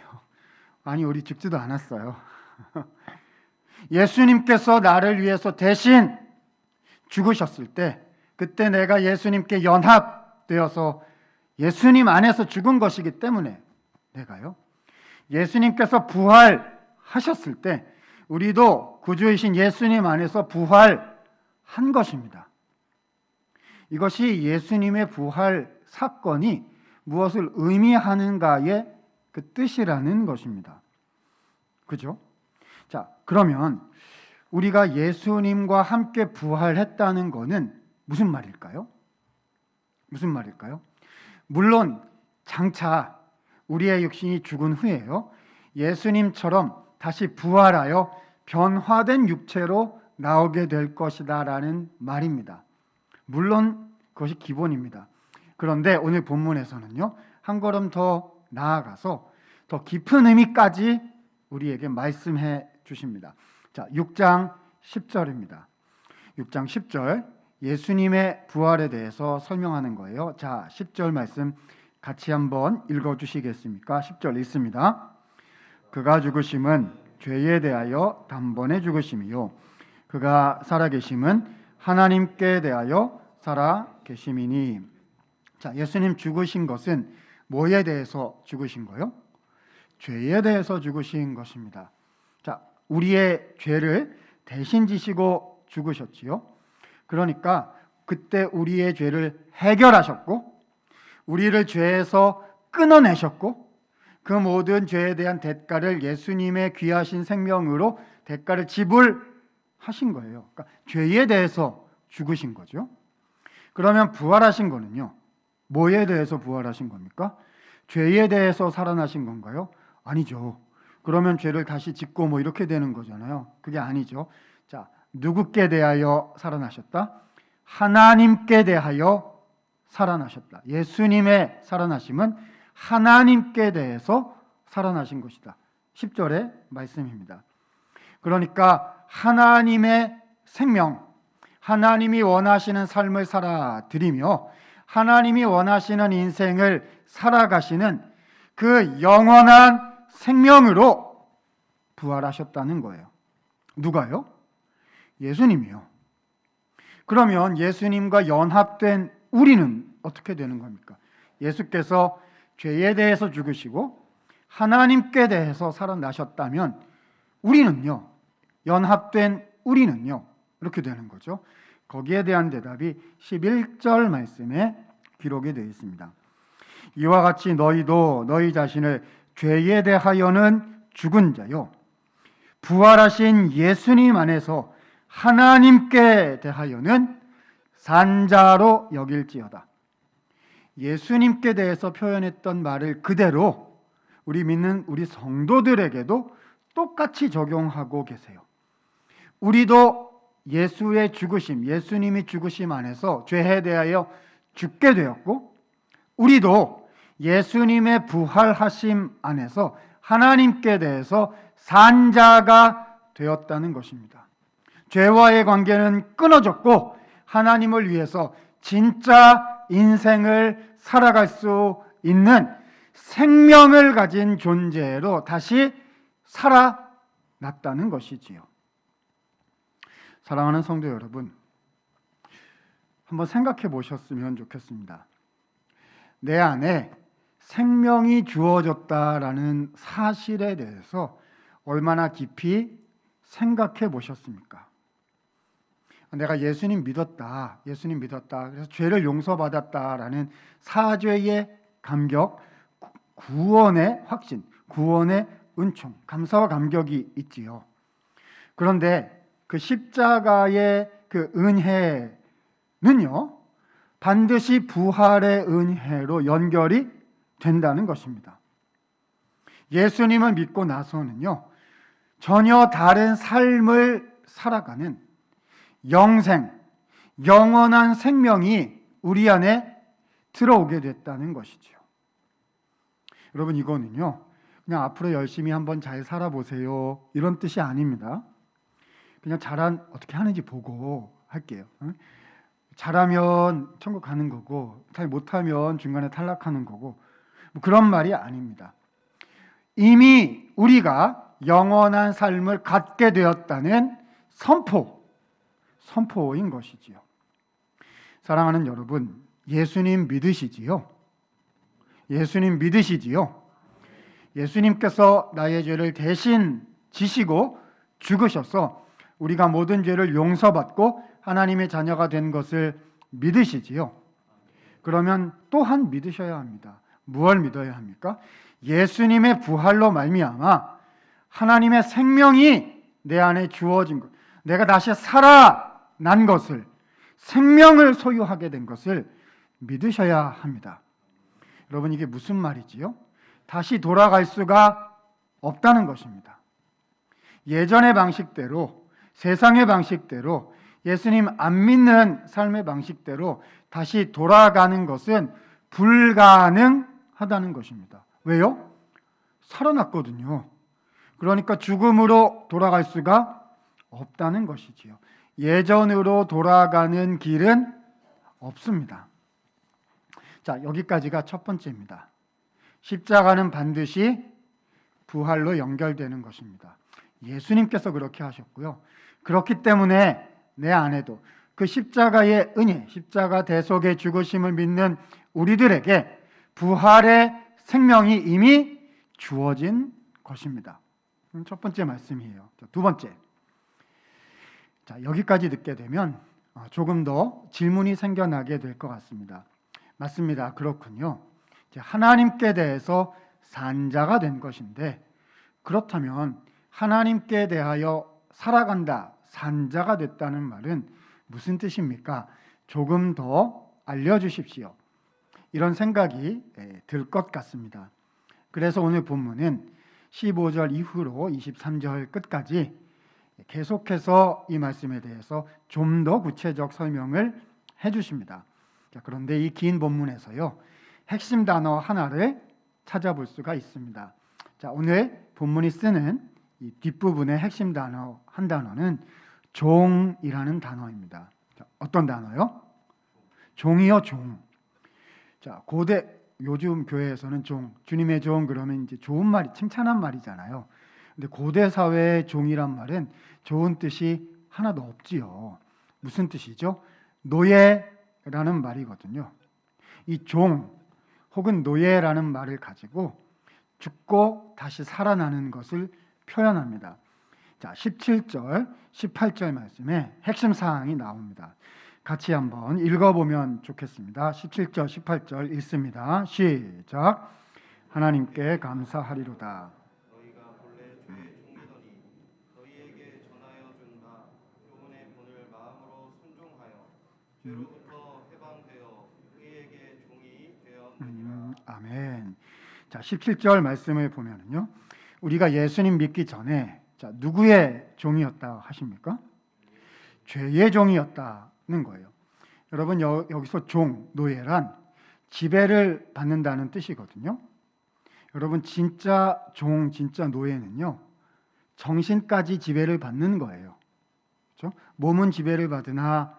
아니, 우리 죽지도 않았어요. 예수님께서 나를 위해서 대신 죽으셨을 때, 그때 내가 예수님께 연합되어서 예수님 안에서 죽은 것이기 때문에 내가요, 예수님께서 부활하셨을 때 우리도 구주이신 예수님 안에서 부활한 것입니다. 이것이 예수님의 부활 사건이 무엇을 의미하는가의 그 뜻이라는 것입니다. 그죠? 자, 그러면 우리가 예수님과 함께 부활했다는 것은 무슨 말일까요? 무슨 말일까요? 물론 장차 우리의 육신이 죽은 후에요, 예수님처럼 다시 부활하여 변화된 육체로 나오게 될 것이다라는 말입니다. 물론 그것이 기본입니다. 그런데 오늘 본문에서는요, 한 걸음 더 나아가서 더 깊은 의미까지 우리에게 말씀해 주십니다. 자, 6장 10절입니다. 6장 10절, 예수님의 부활에 대해서 설명하는 거예요. 자, 10절 말씀 같이 한번 읽어주시겠습니까? 10절 읽습니다. 그가 죽으심은 죄에 대하여 단번에 죽으심이요, 그가 살아계심은 하나님께 대하여 살아계심이니. 자, 예수님 죽으신 것은 뭐에 대해서 죽으신 거요? 죄에 대해서 죽으신 것입니다. 자, 우리의 죄를 대신 지시고 죽으셨지요. 그러니까 그때 우리의 죄를 해결하셨고, 우리를 죄에서 끊어내셨고, 그 모든 죄에 대한 대가를 예수님의 귀하신 생명으로 대가를 지불하신 거예요. 그러니까 죄에 대해서 죽으신 거죠. 그러면 부활하신 거는요, 뭐에 대해서 부활하신 겁니까? 죄에 대해서 살아나신 건가요? 아니죠. 그러면 죄를 다시 짓고 뭐 이렇게 되는 거잖아요. 그게 아니죠. 자, 누구께 대하여 살아나셨다? 하나님께 대하여 살아나셨다. 예수님의 살아나심은 하나님께 대해서 살아나신 것이다. 10절의 말씀입니다. 그러니까 하나님의 생명, 하나님이 원하시는 삶을 살아드리며 하나님이 원하시는 인생을 살아가시는 그 영원한 생명으로 부활하셨다는 거예요. 누가요? 예수님이요. 그러면 예수님과 연합된 우리는 어떻게 되는 겁니까? 예수께서 죄에 대해서 죽으시고 하나님께 대해서 살아나셨다면 우리는요, 연합된 우리는요, 이렇게 되는 거죠. 거기에 대한 대답이 11절 말씀에 기록이 되어 있습니다. 이와 같이 너희도 너희 자신을 죄에 대하여는 죽은 자요, 부활하신 예수님 안에서 하나님께 대하여는 산 자로 여길지어다. 예수님께 대해서 표현했던 말을 그대로 우리 믿는 우리 성도들에게도 똑같이 적용하고 계세요. 우리도 예수의 죽으심, 예수님이 죽으심 안에서 죄에 대하여 죽게 되었고, 우리도 예수님의 부활하심 안에서 하나님께 대해서 산 자가 되었다는 것입니다. 죄와의 관계는 끊어졌고 하나님을 위해서 진짜 인생을 살아갈 수 있는 생명을 가진 존재로 다시 살아났다는 것이지요. 사랑하는 성도 여러분, 한번 생각해 보셨으면 좋겠습니다. 내 안에 생명이 주어졌다라는 사실에 대해서 얼마나 깊이 생각해 보셨습니까? 내가 예수님 믿었다, 그래서 죄를 용서받았다라는 사죄의 감격, 구원의 확신, 구원의 은총, 감사와 감격이 있지요. 그런데 그 십자가의 그 은혜는요, 반드시 부활의 은혜로 연결이 된다는 것입니다. 예수님을 믿고 나서는요, 전혀 다른 삶을 살아가는 영생, 영원한 생명이 우리 안에 들어오게 됐다는 것이죠. 여러분, 이거는요, 그냥 앞으로 열심히 한번 잘 살아보세요, 이런 뜻이 아닙니다. 그냥 어떻게 하는지 보고 할게요. 잘하면 천국 가는 거고 잘 못하면 중간에 탈락하는 거고 뭐 그런 말이 아닙니다. 이미 우리가 영원한 삶을 갖게 되었다는 선포인 것이지요. 사랑하는 여러분, 예수님 믿으시지요? 예수님 믿으시지요? 예수님께서 나의 죄를 대신 지시고 죽으셔서 우리가 모든 죄를 용서받고 하나님의 자녀가 된 것을 믿으시지요? 그러면 또한 믿으셔야 합니다. 무엇을 믿어야 합니까? 예수님의 부활로 말미암아 하나님의 생명이 내 안에 주어진 것, 내가 다시 살아난 것을, 생명을 소유하게 된 것을 믿으셔야 합니다. 여러분, 이게 무슨 말이지요? 다시 돌아갈 수가 없다는 것입니다. 예전의 방식대로, 세상의 방식대로, 예수님 안 믿는 삶의 방식대로 다시 돌아가는 것은 불가능하다는 것입니다. 왜요? 살아났거든요. 그러니까 죽음으로 돌아갈 수가 없다는 것이지요. 예전으로 돌아가는 길은 없습니다. 자, 여기까지가 첫 번째입니다. 십자가는 반드시 부활로 연결되는 것입니다. 예수님께서 그렇게 하셨고요. 그렇기 때문에 내 안에도 그 십자가의 은혜, 십자가 대속의 죽으심을 믿는 우리들에게 부활의 생명이 이미 주어진 것입니다. 첫 번째 말씀이에요. 두 번째. 자, 여기까지 듣게 되면 조금 더 질문이 생겨나게 될 것 같습니다. 맞습니다. 그렇군요. 하나님께 대해서 산자가 된 것인데, 그렇다면 하나님께 대하여 살아간다, 산자가 됐다는 말은 무슨 뜻입니까? 조금 더 알려주십시오. 이런 생각이 들 것 같습니다. 그래서 오늘 본문은 15절 이후로 23절 끝까지 계속해서 이 말씀에 대해서 좀 더 구체적 설명을 해주십니다. 그런데 이 긴 본문에서요, 핵심 단어 하나를 찾아볼 수가 있습니다. 자, 오늘 본문이 쓰는 이 뒷부분의 핵심 단어 한 단어는 종이라는 단어입니다. 자, 어떤 단어요? 종이요, 종. 자, 고대 요즘 교회에서는 주님의 종 그러면 이제 좋은 말이, 칭찬한 말이잖아요. 근데 고대 사회의 종이란 말은 좋은 뜻이 하나도 없지요. 무슨 뜻이죠? 노예라는 말이거든요. 이 종 혹은 노예라는 말을 가지고 죽고 다시 살아나는 것을 표현합니다. 자, 17절, 18절 말씀에 핵심 사항이 나옵니다. 같이 한번 읽어보면 좋겠습니다. 17절, 18절 읽습니다. 시작. 하나님께 감사하리로다. 너희가 본래 죄의 종이더니 너희에게 전하여 준다. 교훈의 본을 마음으로 순종하여 죄로부터 해방되어 그에게 종이 되었느니라. 아멘. 자, 17절 말씀을 보면은요, 우리가 예수님 믿기 전에 누구의 종이었다 하십니까? 죄의 종이었다는 거예요. 여러분, 여기서 종, 노예란 지배를 받는다는 뜻이거든요. 여러분, 진짜 종, 진짜 노예는요, 정신까지 지배를 받는 거예요. 그렇죠? 몸은 지배를 받으나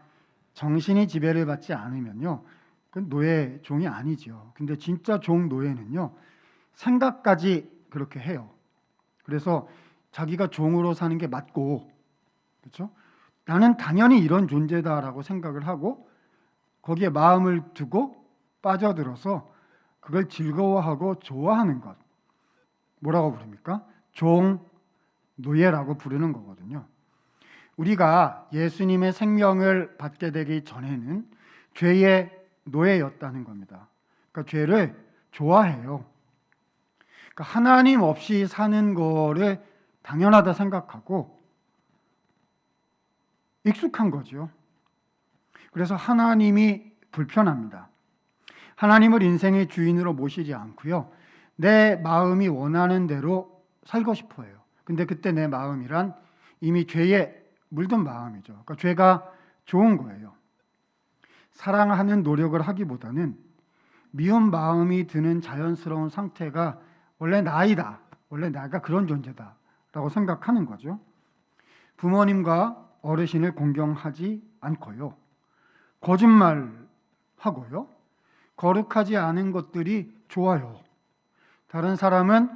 정신이 지배를 받지 않으면요, 그 노예, 종이 아니죠. 근데 진짜 종, 노예는요, 생각까지 그렇게 해요. 그래서 자기가 종으로 사는 게 맞고, 그렇죠? 나는 당연히 이런 존재다라고 생각을 하고 거기에 마음을 두고 빠져들어서 그걸 즐거워하고 좋아하는 것, 뭐라고 부릅니까? 종, 노예라고 부르는 거거든요. 우리가 예수님의 생명을 받게 되기 전에는 죄의 노예였다는 겁니다. 그러니까 죄를 좋아해요. 그러니까 하나님 없이 사는 거를 당연하다 생각하고 익숙한 거죠. 그래서 하나님이 불편합니다. 하나님을 인생의 주인으로 모시지 않고요, 내 마음이 원하는 대로 살고 싶어 해요. 근데 그때 내 마음이란 이미 죄에 물든 마음이죠. 그러니까 죄가 좋은 거예요. 사랑하는 노력을 하기보다는 미운 마음이 드는 자연스러운 상태가 원래 나이다, 원래 내가 그런 존재다 라고 생각하는 거죠. 부모님과 어르신을 공경하지 않고요. 거짓말하고요. 거룩하지 않은 것들이 좋아요. 다른 사람은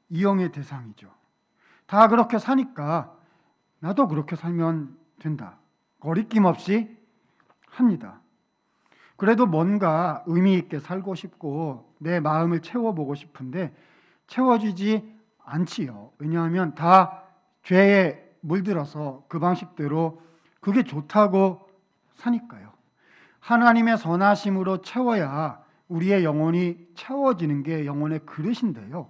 이용의 대상이죠. 다 그렇게 사니까 나도 그렇게 살면 된다. 거리낌 없이 합니다. 그래도 뭔가 의미 있게 살고 싶고 내 마음을 채워보고 싶은데 채워지지 않지요. 왜냐하면 다 죄에 물들어서 그 방식대로 그게 좋다고 사니까요. 하나님의 선하심으로 채워야 우리의 영혼이 채워지는 게 영혼의 그릇인데요.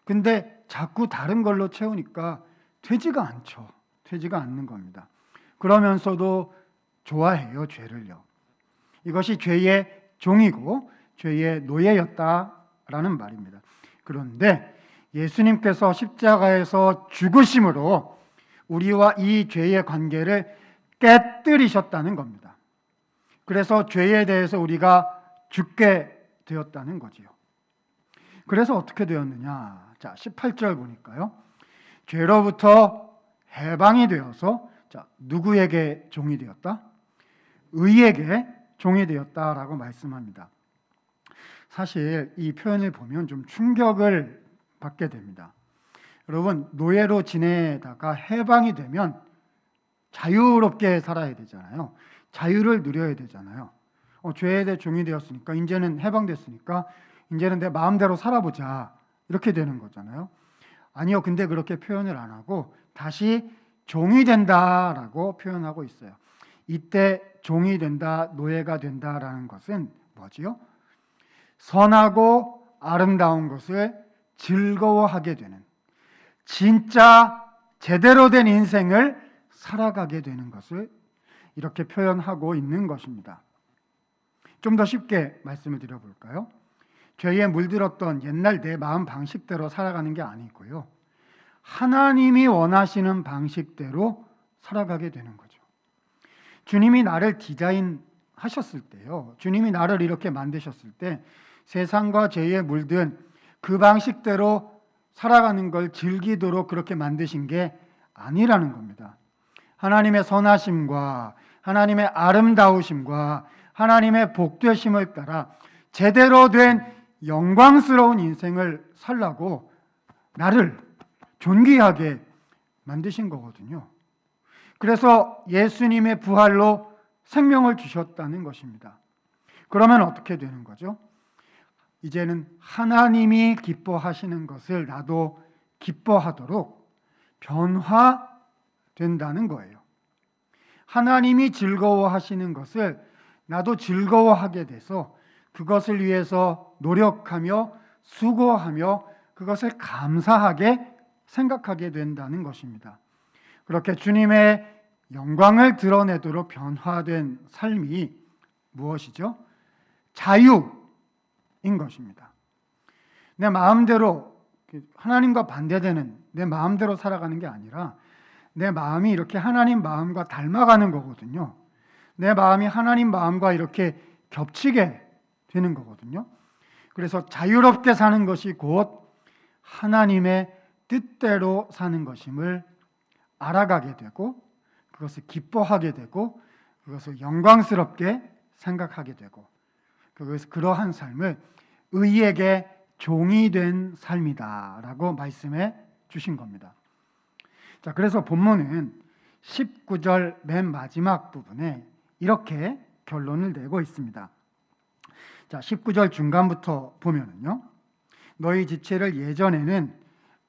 근데 자꾸 다른 걸로 채우니까 되지가 않죠. 되지가 않는 겁니다. 그러면서도 좋아해요, 죄를요. 이것이 죄의 종이고 죄의 노예였다라는 말입니다. 그런데 예수님께서 십자가에서 죽으심으로 우리와 이 죄의 관계를 깨뜨리셨다는 겁니다. 그래서 죄에 대해서 우리가 죽게 되었다는 거지요. 그래서 어떻게 되었느냐? 자, 18절 보니까요. 죄로부터 해방이 되어서 자, 누구에게 종이 되었다? 의에게 종이 되었다라고 말씀합니다. 사실 이 표현을 보면 좀 충격을 받게 됩니다. 여러분, 노예로 지내다가 해방이 되면 자유롭게 살아야 되잖아요. 자유를 누려야 되잖아요. 죄에 대해 종이 되었으니까 이제는 해방됐으니까 이제는 내 마음대로 살아보자 이렇게 되는 거잖아요. 아니요, 근데 그렇게 표현을 안 하고 다시 종이 된다라고 표현하고 있어요. 이때 종이 된다, 노예가 된다라는 것은 뭐지요? 선하고 아름다운 것을 즐거워하게 되는, 진짜 제대로 된 인생을 살아가게 되는 것을 이렇게 표현하고 있는 것입니다. 좀 더 쉽게 말씀을 드려볼까요? 죄에 물들었던 옛날 내 마음 방식대로 살아가는 게 아니고요. 하나님이 원하시는 방식대로 살아가게 되는 거죠. 주님이 나를 디자인하셨을 때요. 주님이 나를 이렇게 만드셨을 때 세상과 죄에 물든 그 방식대로 살아가는 걸 즐기도록 그렇게 만드신 게 아니라는 겁니다. 하나님의 선하심과 하나님의 아름다우심과 하나님의 복되심을 따라 제대로 된 영광스러운 인생을 살라고 나를 존귀하게 만드신 거거든요. 그래서 예수님의 부활로 생명을 주셨다는 것입니다. 그러면 어떻게 되는 거죠? 이제는 하나님이 기뻐하시는 것을 나도 기뻐하도록 변화된다는 거예요. 하나님이 즐거워하시는 것을 나도 즐거워하게 돼서 그것을 위해서 노력하며 수고하며 그것을 감사하게 생각하게 된다는 것입니다. 그렇게 주님의 영광을 드러내도록 변화된 삶이 무엇이죠? 자유인 것입니다. 내 마음대로 하나님과 반대되는 내 마음대로 살아가는 게 아니라 내 마음이 이렇게 하나님 마음과 닮아가는 거거든요. 내 마음이 하나님 마음과 이렇게 겹치게 되는 거거든요. 그래서 자유롭게 사는 것이 곧 하나님의 뜻대로 사는 것임을 알아가게 되고 그것을 기뻐하게 되고 그것을 영광스럽게 생각하게 되고 그러한 삶을 의에게 종이 된 삶이다라고 말씀해 주신 겁니다. 자, 그래서 본문은 19절 맨 마지막 부분에 이렇게 결론을 내고 있습니다. 자, 19절 중간부터 보면은요. 너희 지체를 예전에는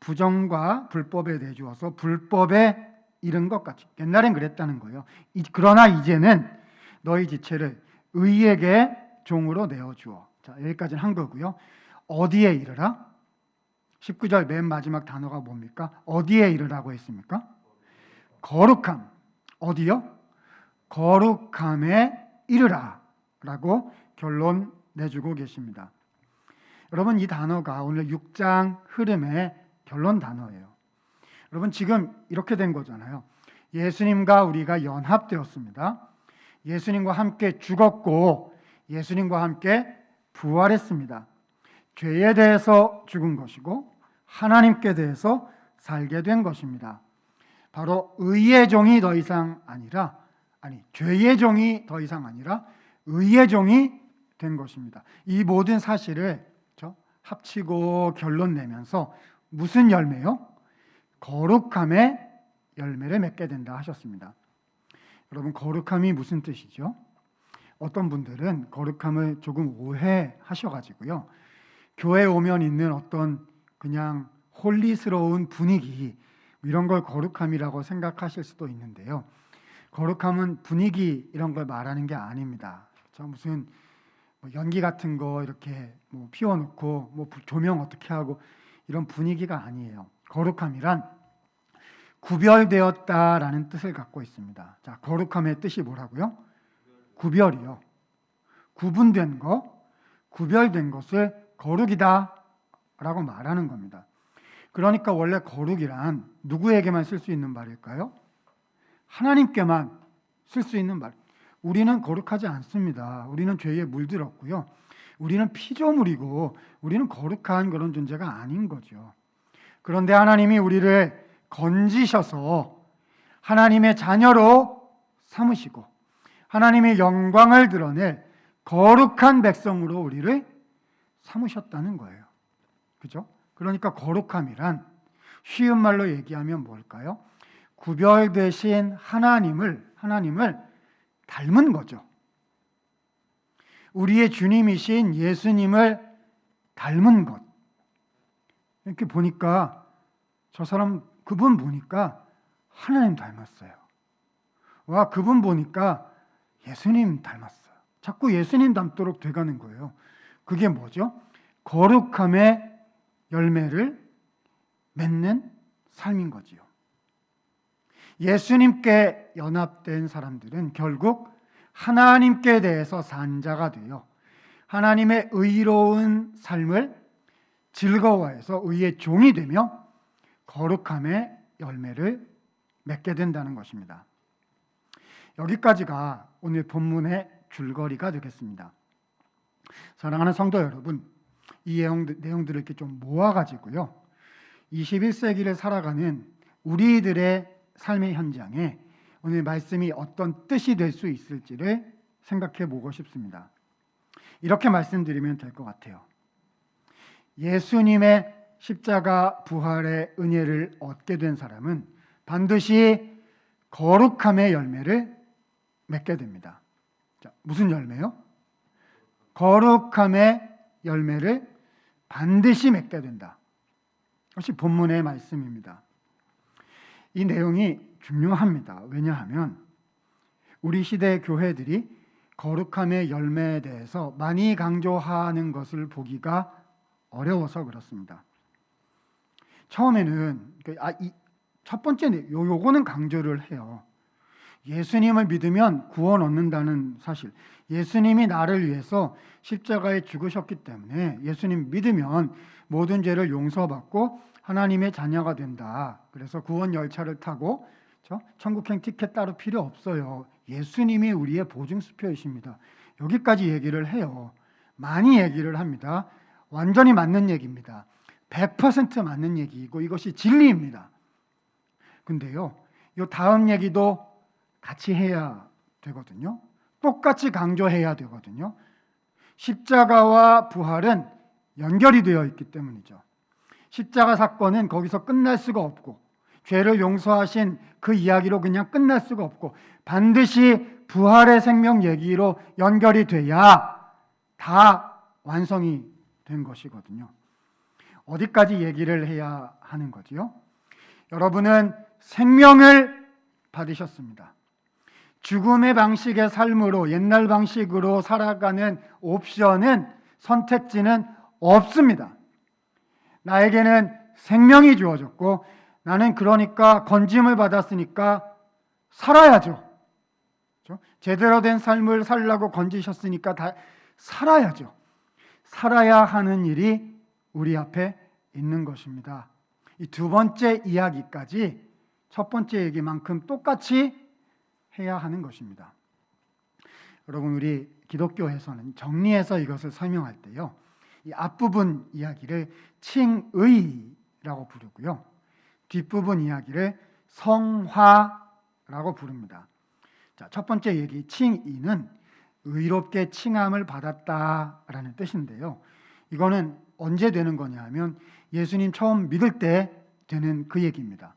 부정과 불법에 내주어서 불법에 이른 것 같이. 옛날엔 그랬다는 거예요. 그러나 이제는 너희 지체를 의에게 종으로 내어주어. 자, 여기까지는 한 거고요. 어디에 이르라? 19절 맨 마지막 단어가 뭡니까? 어디에 이르라고 했습니까? 거룩함. 어디요? 거룩함에 이르라 라고 결론 내주고 계십니다. 여러분, 이 단어가 오늘 6장 흐름의 결론 단어예요. 여러분, 지금 이렇게 된 거잖아요. 예수님과 우리가 연합되었습니다. 예수님과 함께 죽었고 예수님과 함께 부활했습니다. 죄에 대해서 죽은 것이고 하나님께 대해서 살게 된 것입니다. 바로 의의 종이 더 이상 아니라 죄의 종이 더 이상 아니라 의의 종이 된 것입니다. 이 모든 사실을 합치고 결론 내면서 무슨 열매요? 거룩함의 열매를 맺게 된다 하셨습니다. 여러분, 거룩함이 무슨 뜻이죠? 어떤 분들은 거룩함을 조금 오해하셔가지고요, 교회 오면 있는 어떤 그냥 홀리스러운 분위기, 이런 걸 거룩함이라고 생각하실 수도 있는데요. 거룩함은 분위기 이런 걸 말하는 게 아닙니다. 무슨 연기 같은 거 이렇게 피워놓고 조명 어떻게 하고 이런 분위기가 아니에요. 거룩함이란 구별되었다라는 뜻을 갖고 있습니다. 자, 거룩함의 뜻이 뭐라고요? 구별이요. 구분된 거, 구별된 것을 거룩이다라고 말하는 겁니다. 그러니까 원래 거룩이란 누구에게만 쓸 수 있는 말일까요? 하나님께만 쓸 수 있는 말. 우리는 거룩하지 않습니다. 우리는 죄에 물들었고요. 우리는 피조물이고 우리는 거룩한 그런 존재가 아닌 거죠. 그런데 하나님이 우리를 건지셔서 하나님의 자녀로 삼으시고 하나님의 영광을 드러낼 거룩한 백성으로 우리를 삼으셨다는 거예요. 그죠? 그러니까 거룩함이란 쉬운 말로 얘기하면 뭘까요? 구별되신 하나님을 닮은 거죠. 우리의 주님이신 예수님을 닮은 것. 이렇게 보니까 그분 보니까 하나님 닮았어요. 와, 그분 보니까 예수님 닮았어요. 자꾸 예수님 닮도록 돼가는 거예요. 그게 뭐죠? 거룩함의 열매를 맺는 삶인 거지요. 예수님께 연합된 사람들은 결국 하나님께 대해서 산 자가 되어 하나님의 의로운 삶을 즐거워해서 의의 종이 되며 거룩함의 열매를 맺게 된다는 것입니다. 여기까지가 오늘 본문의 줄거리가 되겠습니다. 사랑하는 성도 여러분, 이 내용들을 이렇게 좀 모아가지고요, 21세기를 살아가는 우리들의 삶의 현장에 오늘 말씀이 어떤 뜻이 될 수 있을지를 생각해 보고 싶습니다. 이렇게 말씀드리면 될 것 같아요. 예수님의 십자가 부활의 은혜를 얻게 된 사람은 반드시 거룩함의 열매를 맺게 됩니다. 자, 무슨 열매요? 거룩함의 열매를 반드시 맺게 된다. 이것이 본문의 말씀입니다. 이 내용이 중요합니다. 왜냐하면 우리 시대 교회들이 거룩함의 열매에 대해서 많이 강조하는 것을 보기가 어려워서 그렇습니다. 처음에는 첫 번째 요거는 강조를 해요. 예수님을 믿으면 구원 얻는다는 사실. 예수님이 나를 위해서 십자가에 죽으셨기 때문에 예수님 믿으면 모든 죄를 용서받고 하나님의 자녀가 된다. 그래서 구원 열차를 타고 천국행 티켓 따로 필요 없어요. 예수님이 우리의 보증수표이십니다. 여기까지 얘기를 해요. 많이 얘기를 합니다. 완전히 맞는 얘기입니다. 100% 맞는 얘기이고 이것이 진리입니다. 근데요, 이 다음 얘기도 같이 해야 되거든요. 똑같이 강조해야 되거든요. 십자가와 부활은 연결이 되어 있기 때문이죠. 십자가 사건은 거기서 끝날 수가 없고 죄를 용서하신 그 이야기로 그냥 끝날 수가 없고 반드시 부활의 생명 얘기로 연결이 돼야 다 완성이 된 것이거든요. 어디까지 얘기를 해야 하는 거지요? 여러분은 생명을 받으셨습니다. 죽음의 방식의 삶으로 옛날 방식으로 살아가는 옵션은 선택지는 없습니다. 나에게는 생명이 주어졌고 나는 그러니까 건짐을 받았으니까 살아야죠. 그렇죠? 제대로 된 삶을 살라고 건지셨으니까 다 살아야죠. 살아야 하는 일이 우리 앞에 있는 것입니다. 이 두 번째 이야기까지 첫 번째 얘기만큼 똑같이 해야 하는 것입니다. 여러분, 우리 기독교에서는 정리해서 이것을 설명할 때요, 이 앞부분 이야기를 칭의라고 부르고요, 뒷부분 이야기를 성화라고 부릅니다. 자, 첫 번째 얘기, 칭의는 의롭게 칭함을 받았다라는 뜻인데요. 이거는 언제 되는 거냐 하면 예수님 처음 믿을 때 되는 그 얘기입니다.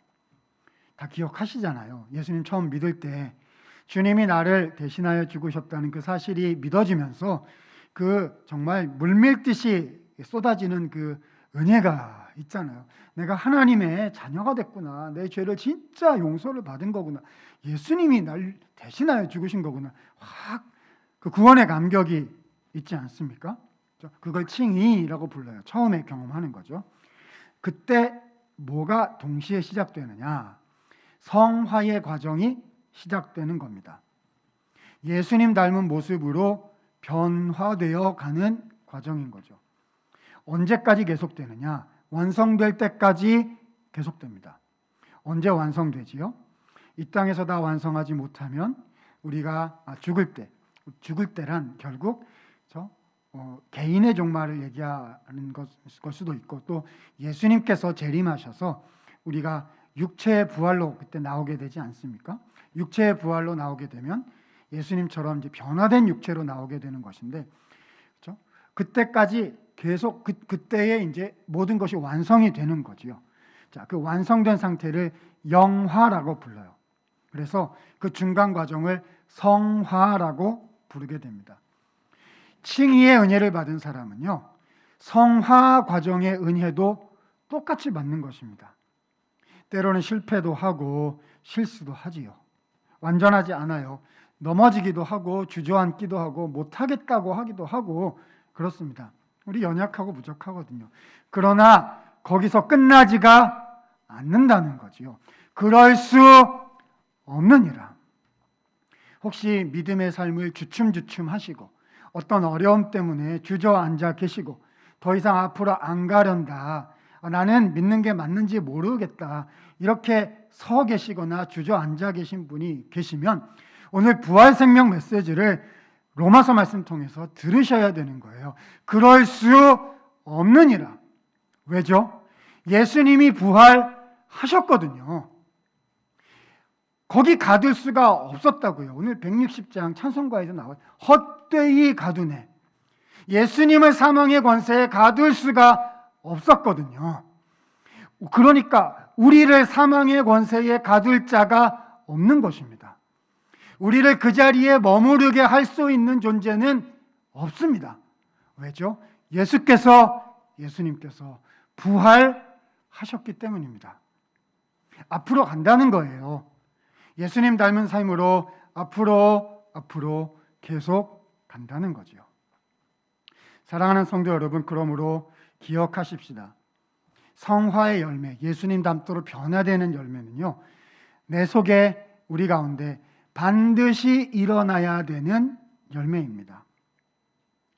다 기억하시잖아요. 예수님 처음 믿을 때 주님이 나를 대신하여 죽으셨다는 그 사실이 믿어지면서 그 정말 물밀듯이 쏟아지는 그 은혜가 있잖아요. 내가 하나님의 자녀가 됐구나. 내 죄를 진짜 용서를 받은 거구나. 예수님이 날 대신하여 죽으신 거구나. 확 그 구원의 감격이 있지 않습니까? 그걸 칭의라고 불러요. 처음에 경험하는 거죠. 그때 뭐가 동시에 시작되느냐? 성화의 과정이 시작되는 겁니다. 예수님 닮은 모습으로 변화되어 가는 과정인 거죠. 언제까지 계속되느냐? 완성될 때까지 계속됩니다. 언제 완성되지요? 이 땅에서 다 완성하지 못하면 우리가 죽을 때란 결국 개인의 종말을 얘기하는 걸 수도 있고 또 예수님께서 재림하셔서 우리가 육체의 부활로 그때 나오게 되지 않습니까? 육체의 부활로 나오게 되면 예수님처럼 이제 변화된 육체로 나오게 되는 것인데, 그렇죠? 그때까지 계속 그때에 이제 모든 것이 완성이 되는 거지요. 자, 그 완성된 상태를 영화라고 불러요. 그래서 그 중간 과정을 성화라고 부르게 됩니다. 칭의의 은혜를 받은 사람은요, 성화 과정의 은혜도 똑같이 받는 것입니다. 때로는 실패도 하고 실수도 하지요. 완전하지 않아요. 넘어지기도 하고 주저앉기도 하고 못하겠다고 하기도 하고 그렇습니다. 우리 연약하고 부족하거든요. 그러나 거기서 끝나지가 않는다는 거지요. 그럴 수 없느니라. 혹시 믿음의 삶을 주춤주춤 하시고 어떤 어려움 때문에 주저앉아 계시고 더 이상 앞으로 안 가련다. 나는 믿는 게 맞는지 모르겠다. 이렇게 서 계시거나 주저앉아 계신 분이 계시면 오늘 부활생명 메시지를 로마서 말씀 통해서 들으셔야 되는 거예요. 그럴 수 없느니라. 왜죠? 예수님이 부활하셨거든요. 거기 가둘 수가 없었다고요. 오늘 160장 찬송가에서 나와요. 헛되이 가두네. 예수님을 사망의 권세에 가둘 수가 없었거든요. 그러니까 우리를 사망의 권세에 가둘 자가 없는 것입니다. 우리를 그 자리에 머무르게 할 수 있는 존재는 없습니다. 왜죠? 예수님께서 부활하셨기 때문입니다. 앞으로 간다는 거예요. 예수님 닮은 삶으로 앞으로 계속 간다는 거죠. 사랑하는 성도 여러분, 그러므로 기억하십시다. 성화의 열매, 예수님 닮도록 변화되는 열매는요, 내 속에 우리 가운데 반드시 일어나야 되는 열매입니다.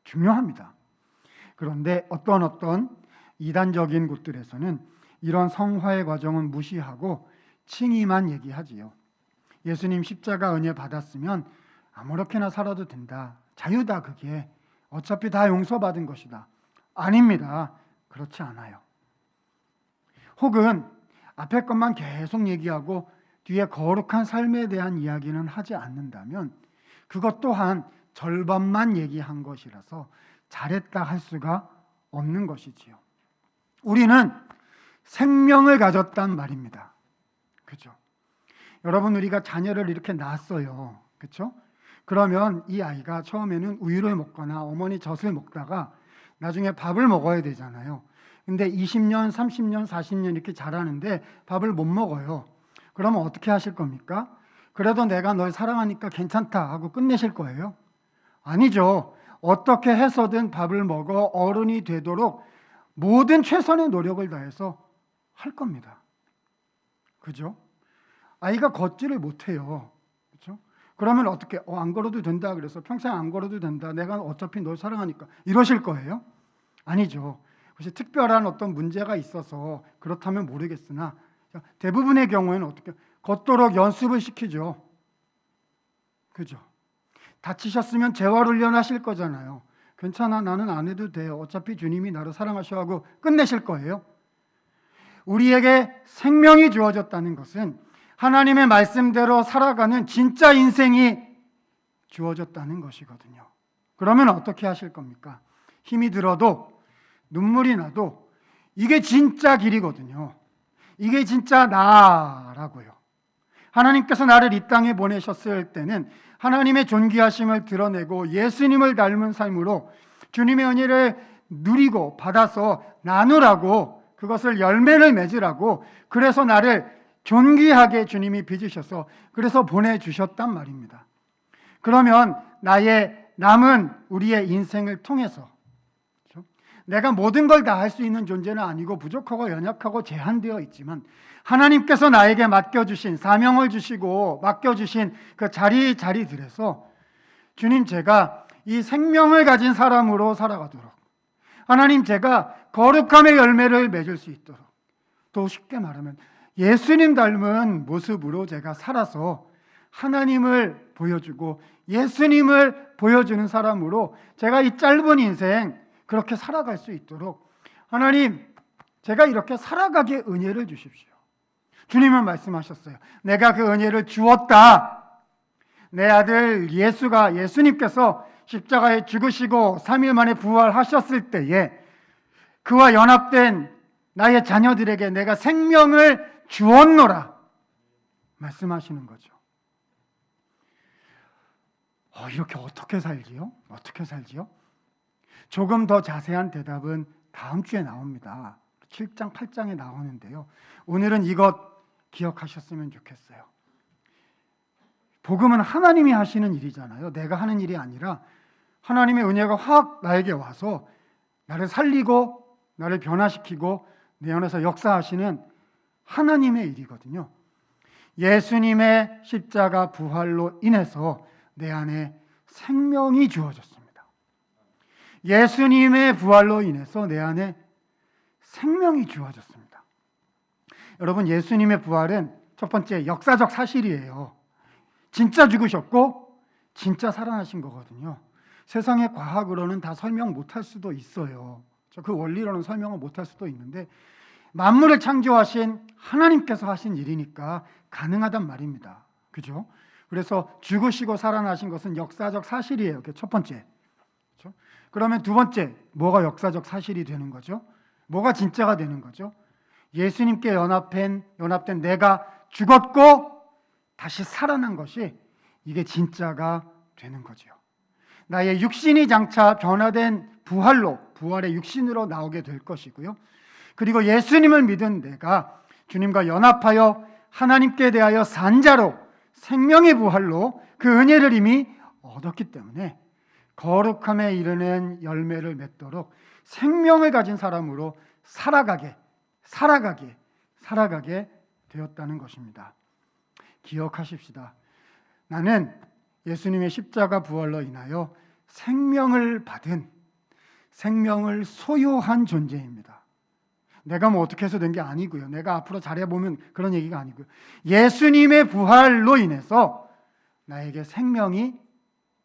중요합니다. 그런데 어떤 이단적인 곳들에서는 이런 성화의 과정은 무시하고 칭의만 얘기하지요. 예수님 십자가 은혜 받았으면 아무렇게나 살아도 된다. 자유다 그게. 어차피 다 용서받은 것이다. 아닙니다. 그렇지 않아요. 혹은 앞에 것만 계속 얘기하고 뒤에 거룩한 삶에 대한 이야기는 하지 않는다면 그것 또한 절반만 얘기한 것이라서 잘했다 할 수가 없는 것이지요. 우리는 생명을 가졌단 말입니다. 그죠? 여러분, 우리가 자녀를 이렇게 낳았어요. 그렇죠? 그러면 이 아이가 처음에는 우유를 먹거나 어머니 젖을 먹다가 나중에 밥을 먹어야 되잖아요. 근데 20년, 30년, 40년 이렇게 자라는데 밥을 못 먹어요. 그러면 어떻게 하실 겁니까? 그래도 내가 널 사랑하니까 괜찮다 하고 끝내실 거예요? 아니죠. 어떻게 해서든 밥을 먹어 어른이 되도록 모든 최선의 노력을 다해서 할 겁니다. 그죠? 아이가 걷지를 못해요. 그렇죠? 그러면 어떻게? 안 걸어도 된다 그래서 평생 안 걸어도 된다. 내가 어차피 널 사랑하니까 이러실 거예요? 아니죠. 혹시 특별한 어떤 문제가 있어서 그렇다면 모르겠으나 대부분의 경우에는 어떻게? 걷도록 연습을 시키죠. 그죠? 다치셨으면 재활훈련 하실 거잖아요. 괜찮아, 나는 안 해도 돼요. 어차피 주님이 나를 사랑하셔 하고 끝내실 거예요. 우리에게 생명이 주어졌다는 것은 하나님의 말씀대로 살아가는 진짜 인생이 주어졌다는 것이거든요. 그러면 어떻게 하실 겁니까? 힘이 들어도 눈물이 나도 이게 진짜 길이거든요. 이게 진짜 나라고요. 하나님께서 나를 이 땅에 보내셨을 때는 하나님의 존귀하심을 드러내고 예수님을 닮은 삶으로 주님의 은혜를 누리고 받아서 나누라고, 그것을 열매를 맺으라고, 그래서 나를 존귀하게 주님이 빚으셔서 그래서 보내주셨단 말입니다. 그러면 나의 남은 우리의 인생을 통해서, 그렇죠? 내가 모든 걸 다 할 수 있는 존재는 아니고 부족하고 연약하고 제한되어 있지만 하나님께서 나에게 맡겨주신 사명을 주시고 맡겨주신 그 자리들에서 주님, 제가 이 생명을 가진 사람으로 살아가도록, 하나님, 제가 거룩함의 열매를 맺을 수 있도록, 더 쉽게 말하면 예수님 닮은 모습으로 제가 살아서 하나님을 보여주고 예수님을 보여주는 사람으로 제가 이 짧은 인생 그렇게 살아갈 수 있도록 하나님, 제가 이렇게 살아가게 은혜를 주십시오. 주님은 말씀하셨어요. 내가 그 은혜를 주었다. 내 아들 예수님께서 십자가에 죽으시고 3일 만에 부활하셨을 때에 그와 연합된 나의 자녀들에게 내가 생명을 주었노라 말씀하시는 거죠. 이렇게 어떻게 살지요? 어떻게 살지요? 조금 더 자세한 대답은 다음 주에 나옵니다. 7장, 8장에 나오는데요. 오늘은 이것 기억하셨으면 좋겠어요. 복음은 하나님이 하시는 일이잖아요. 내가 하는 일이 아니라 하나님의 은혜가 확 나에게 와서 나를 살리고 나를 변화시키고 내 안에서 역사하시는 하나님의 일이거든요. 예수님의 십자가 부활로 인해서 내 안에 생명이 주어졌습니다. 예수님의 부활로 인해서 내 안에 생명이 주어졌습니다. 여러분, 예수님의 부활은 첫 번째 역사적 사실이에요. 진짜 죽으셨고 진짜 살아나신 거거든요. 세상의 과학으로는 다 설명 못할 수도 있어요. 그 원리로는 설명을 못할 수도 있는데 만물을 창조하신 하나님께서 하신 일이니까 가능하단 말입니다. 그죠? 그래서 죽으시고 살아나신 것은 역사적 사실이에요. 그게 첫 번째. 그렇죠? 그러면 두 번째, 뭐가 역사적 사실이 되는 거죠? 뭐가 진짜가 되는 거죠? 예수님께 연합된 내가 죽었고 다시 살아난 것이 이게 진짜가 되는 거죠. 나의 육신이 장차 변화된 부활의 육신으로 나오게 될 것이고요. 그리고 예수님을 믿은 내가 주님과 연합하여 하나님께 대하여 산 자로 생명의 부활로 그 은혜를 이미 얻었기 때문에 거룩함에 이르는 열매를 맺도록 생명을 가진 사람으로 살아가게 되었다는 것입니다. 기억하십시다. 나는 예수님의 십자가 부활로 인하여 생명을 받은, 생명을 소유한 존재입니다. 내가 뭐 어떻게 해서 된 게 아니고요. 내가 앞으로 잘해보면 그런 얘기가 아니고요. 예수님의 부활로 인해서 나에게 생명이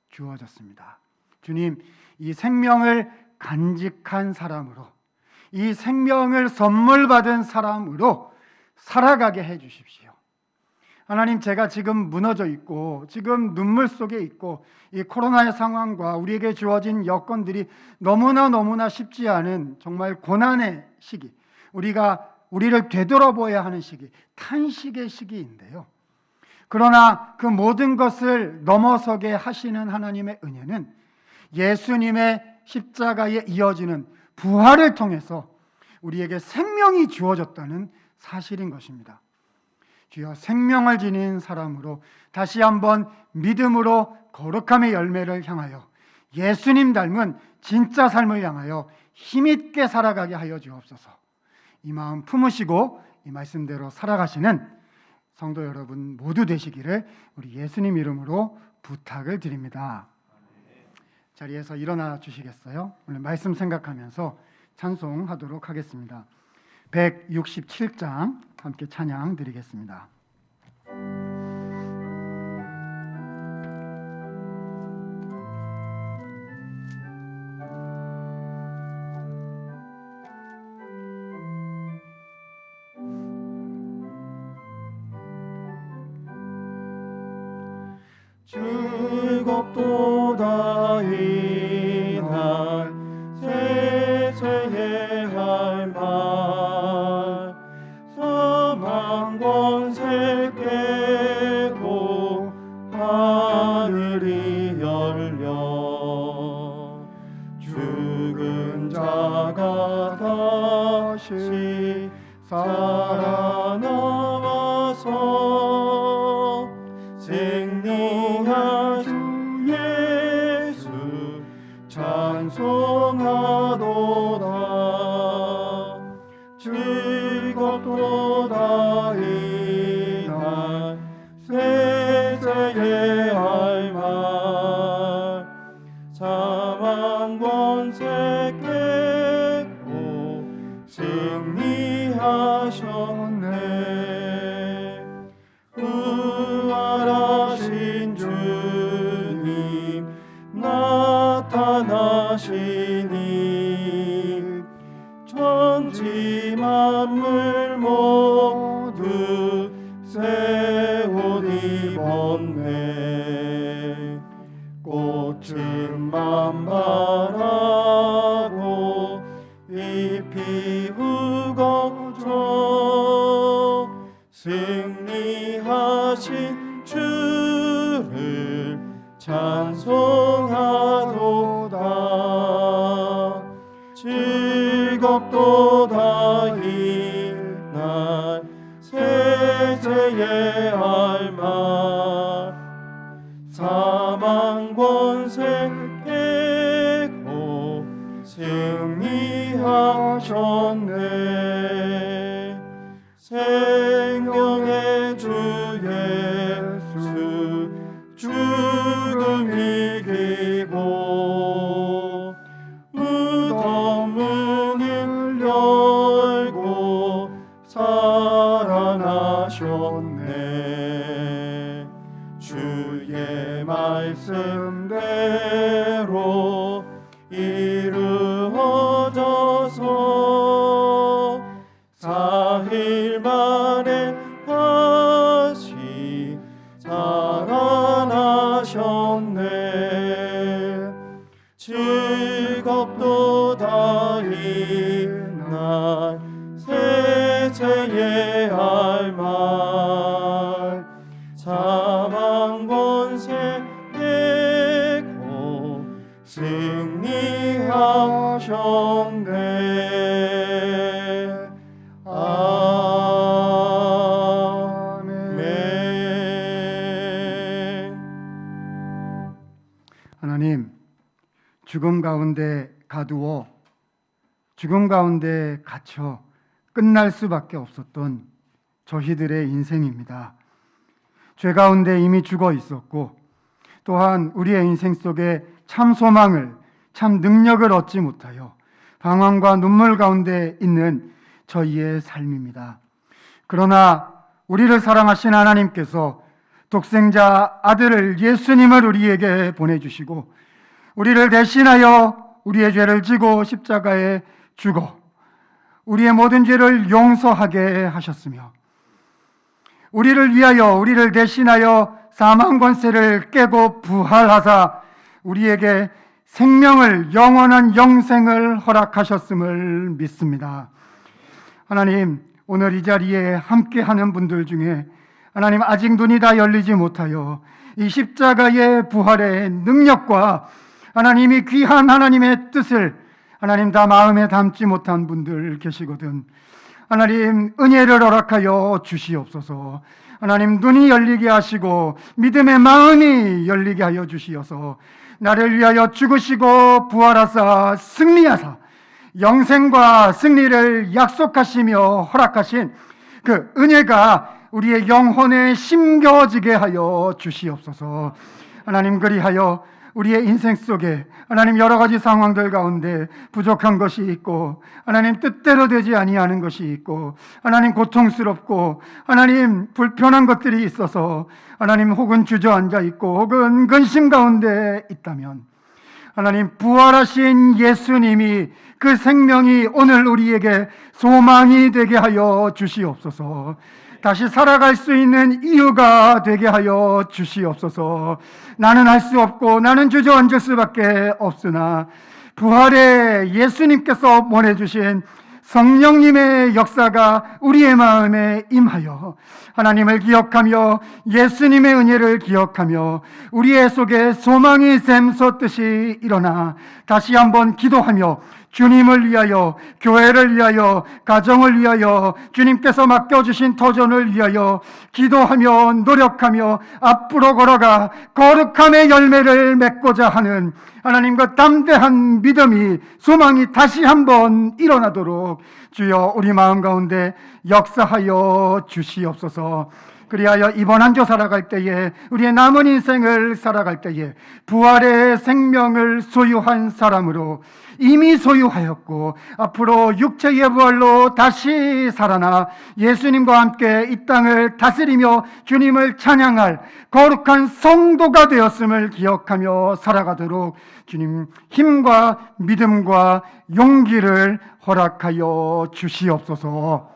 주어졌습니다. 주님, 이 생명을 간직한 사람으로, 이 생명을 선물 받은 사람으로 살아가게 해주십시오. 하나님, 제가 지금 무너져 있고 지금 눈물 속에 있고 이 코로나의 상황과 우리에게 주어진 여건들이 너무나 쉽지 않은 정말 고난의 시기, 우리를 되돌아보아야 하는 시기, 탄식의 시기인데요. 그러나 그 모든 것을 넘어서게 하시는 하나님의 은혜는 예수님의 십자가에 이어지는 부활을 통해서 우리에게 생명이 주어졌다는 사실인 것입니다. 주여, 생명을 지닌 사람으로 다시 한번 믿음으로 거룩함의 열매를 향하여 예수님 닮은 진짜 삶을 향하여 힘있게 살아가게 하여 주옵소서. 이 마음 품으시고 이 말씀대로 살아가시는 성도 여러분 모두 되시기를 우리 예수님 이름으로 부탁을 드립니다. 자리에서 일어나 주시겠어요? 오늘 말씀 생각하면서 찬송하도록 하겠습니다. 167장 함께 찬양 드리겠습니다. 즐겁도다 이날 세세의 할 말 사망 권세 깨고 하늘이 열려 죽은 자가 다시 살아나와서 승리한 주 예수 찬송하도다 즐겁도다 이날 세세의 할 말 사망 권세 깨고 승리하셨네 부활하신 주님 나타나시니 천지 만물 모두 새 옷 입었네 꽃은 만발하고 잎이 우거져 승리하신 주를 찬송하도다 즐겁도다 이날 세세의 할 말 사망 권세 깨고 승리하셨네 생명의 주 예수 죽음 이기고 무덤 문을 열고 살아나셨네 주의 말씀대로 이루어져서 4일 만에 다시 살아나셨네 즐겁도다 이날 세세의 할 말 사망 권세 깨고 승리하셨네 아멘 하나님, 죽음 가운데 가두어 죽음 가운데 갇혀 끝날 수밖에 없었던 저희들의 인생입니다. 죄 가운데 이미 죽어 있었고 또한 우리의 인생 속에 참 소망을, 참 능력을 얻지 못하여 방황과 눈물 가운데 있는 저희의 삶입니다. 그러나 우리를 사랑하신 하나님께서 독생자 아들을 예수님을 우리에게 보내주시고 우리를 대신하여 우리의 죄를 지고 십자가에 죽어 우리의 모든 죄를 용서하게 하셨으며 우리를 위하여 우리를 대신하여 사망 권세를 깨고 부활하사 우리에게 생명을 영원한 영생을 허락하셨음을 믿습니다. 하나님, 오늘 이 자리에 함께하는 분들 중에 하나님 아직 눈이 다 열리지 못하여 이 십자가의 부활의 능력과 하나님이 귀한 하나님의 뜻을 하나님 다 마음에 담지 못한 분들 계시거든. 하나님 은혜를 허락하여 주시옵소서. 하나님 눈이 열리게 하시고 믿음의 마음이 열리게 하여 주시어서 나를 위하여 죽으시고 부활하사 승리하사 영생과 승리를 약속하시며 허락하신 그 은혜가 우리의 영혼에 심겨지게 하여 주시옵소서. 하나님 그리하여 우리의 인생 속에 하나님 여러 가지 상황들 가운데 부족한 것이 있고 하나님 뜻대로 되지 아니하는 것이 있고 하나님 고통스럽고 하나님 불편한 것들이 있어서 하나님 혹은 주저앉아 있고 혹은 근심 가운데 있다면 하나님 부활하신 예수님이 그 생명이 오늘 우리에게 소망이 되게 하여 주시옵소서. 다시 살아갈 수 있는 이유가 되게 하여 주시옵소서. 나는 할 수 없고 나는 주저앉을 수밖에 없으나 부활의 예수님께서 보내주신 성령님의 역사가 우리의 마음에 임하여 하나님을 기억하며 예수님의 은혜를 기억하며 우리의 속에 소망이 샘솟듯이 일어나 다시 한번 기도하며 주님을 위하여, 교회를 위하여, 가정을 위하여, 주님께서 맡겨주신 터전을 위하여 기도하며 노력하며 앞으로 걸어가 거룩함의 열매를 맺고자 하는 하나님과 담대한 믿음이, 소망이 다시 한번 일어나도록 주여 우리 마음 가운데 역사하여 주시옵소서. 그리하여 이번 한 주 살아갈 때에, 우리의 남은 인생을 살아갈 때에 부활의 생명을 소유한 사람으로 이미 소유하였고 앞으로 육체의 부활로 다시 살아나 예수님과 함께 이 땅을 다스리며 주님을 찬양할 거룩한 성도가 되었음을 기억하며 살아가도록 주님 힘과 믿음과 용기를 허락하여 주시옵소서.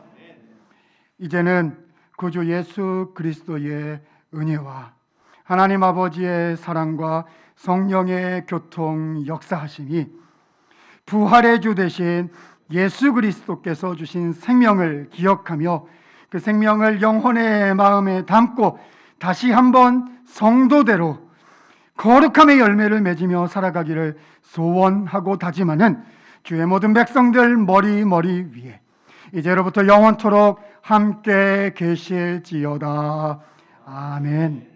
이제는 구주 예수 그리스도의 은혜와 하나님 아버지의 사랑과 성령의 교통 역사하심이 부활의 주 되신 예수 그리스도께서 주신 생명을 기억하며 그 생명을 영혼의 마음에 담고 다시 한번 성도대로 거룩함의 열매를 맺으며 살아가기를 소원하고 다짐하는 주의 모든 백성들 머리 위에 이제로부터 영원토록 함께 계실지어다. 아멘.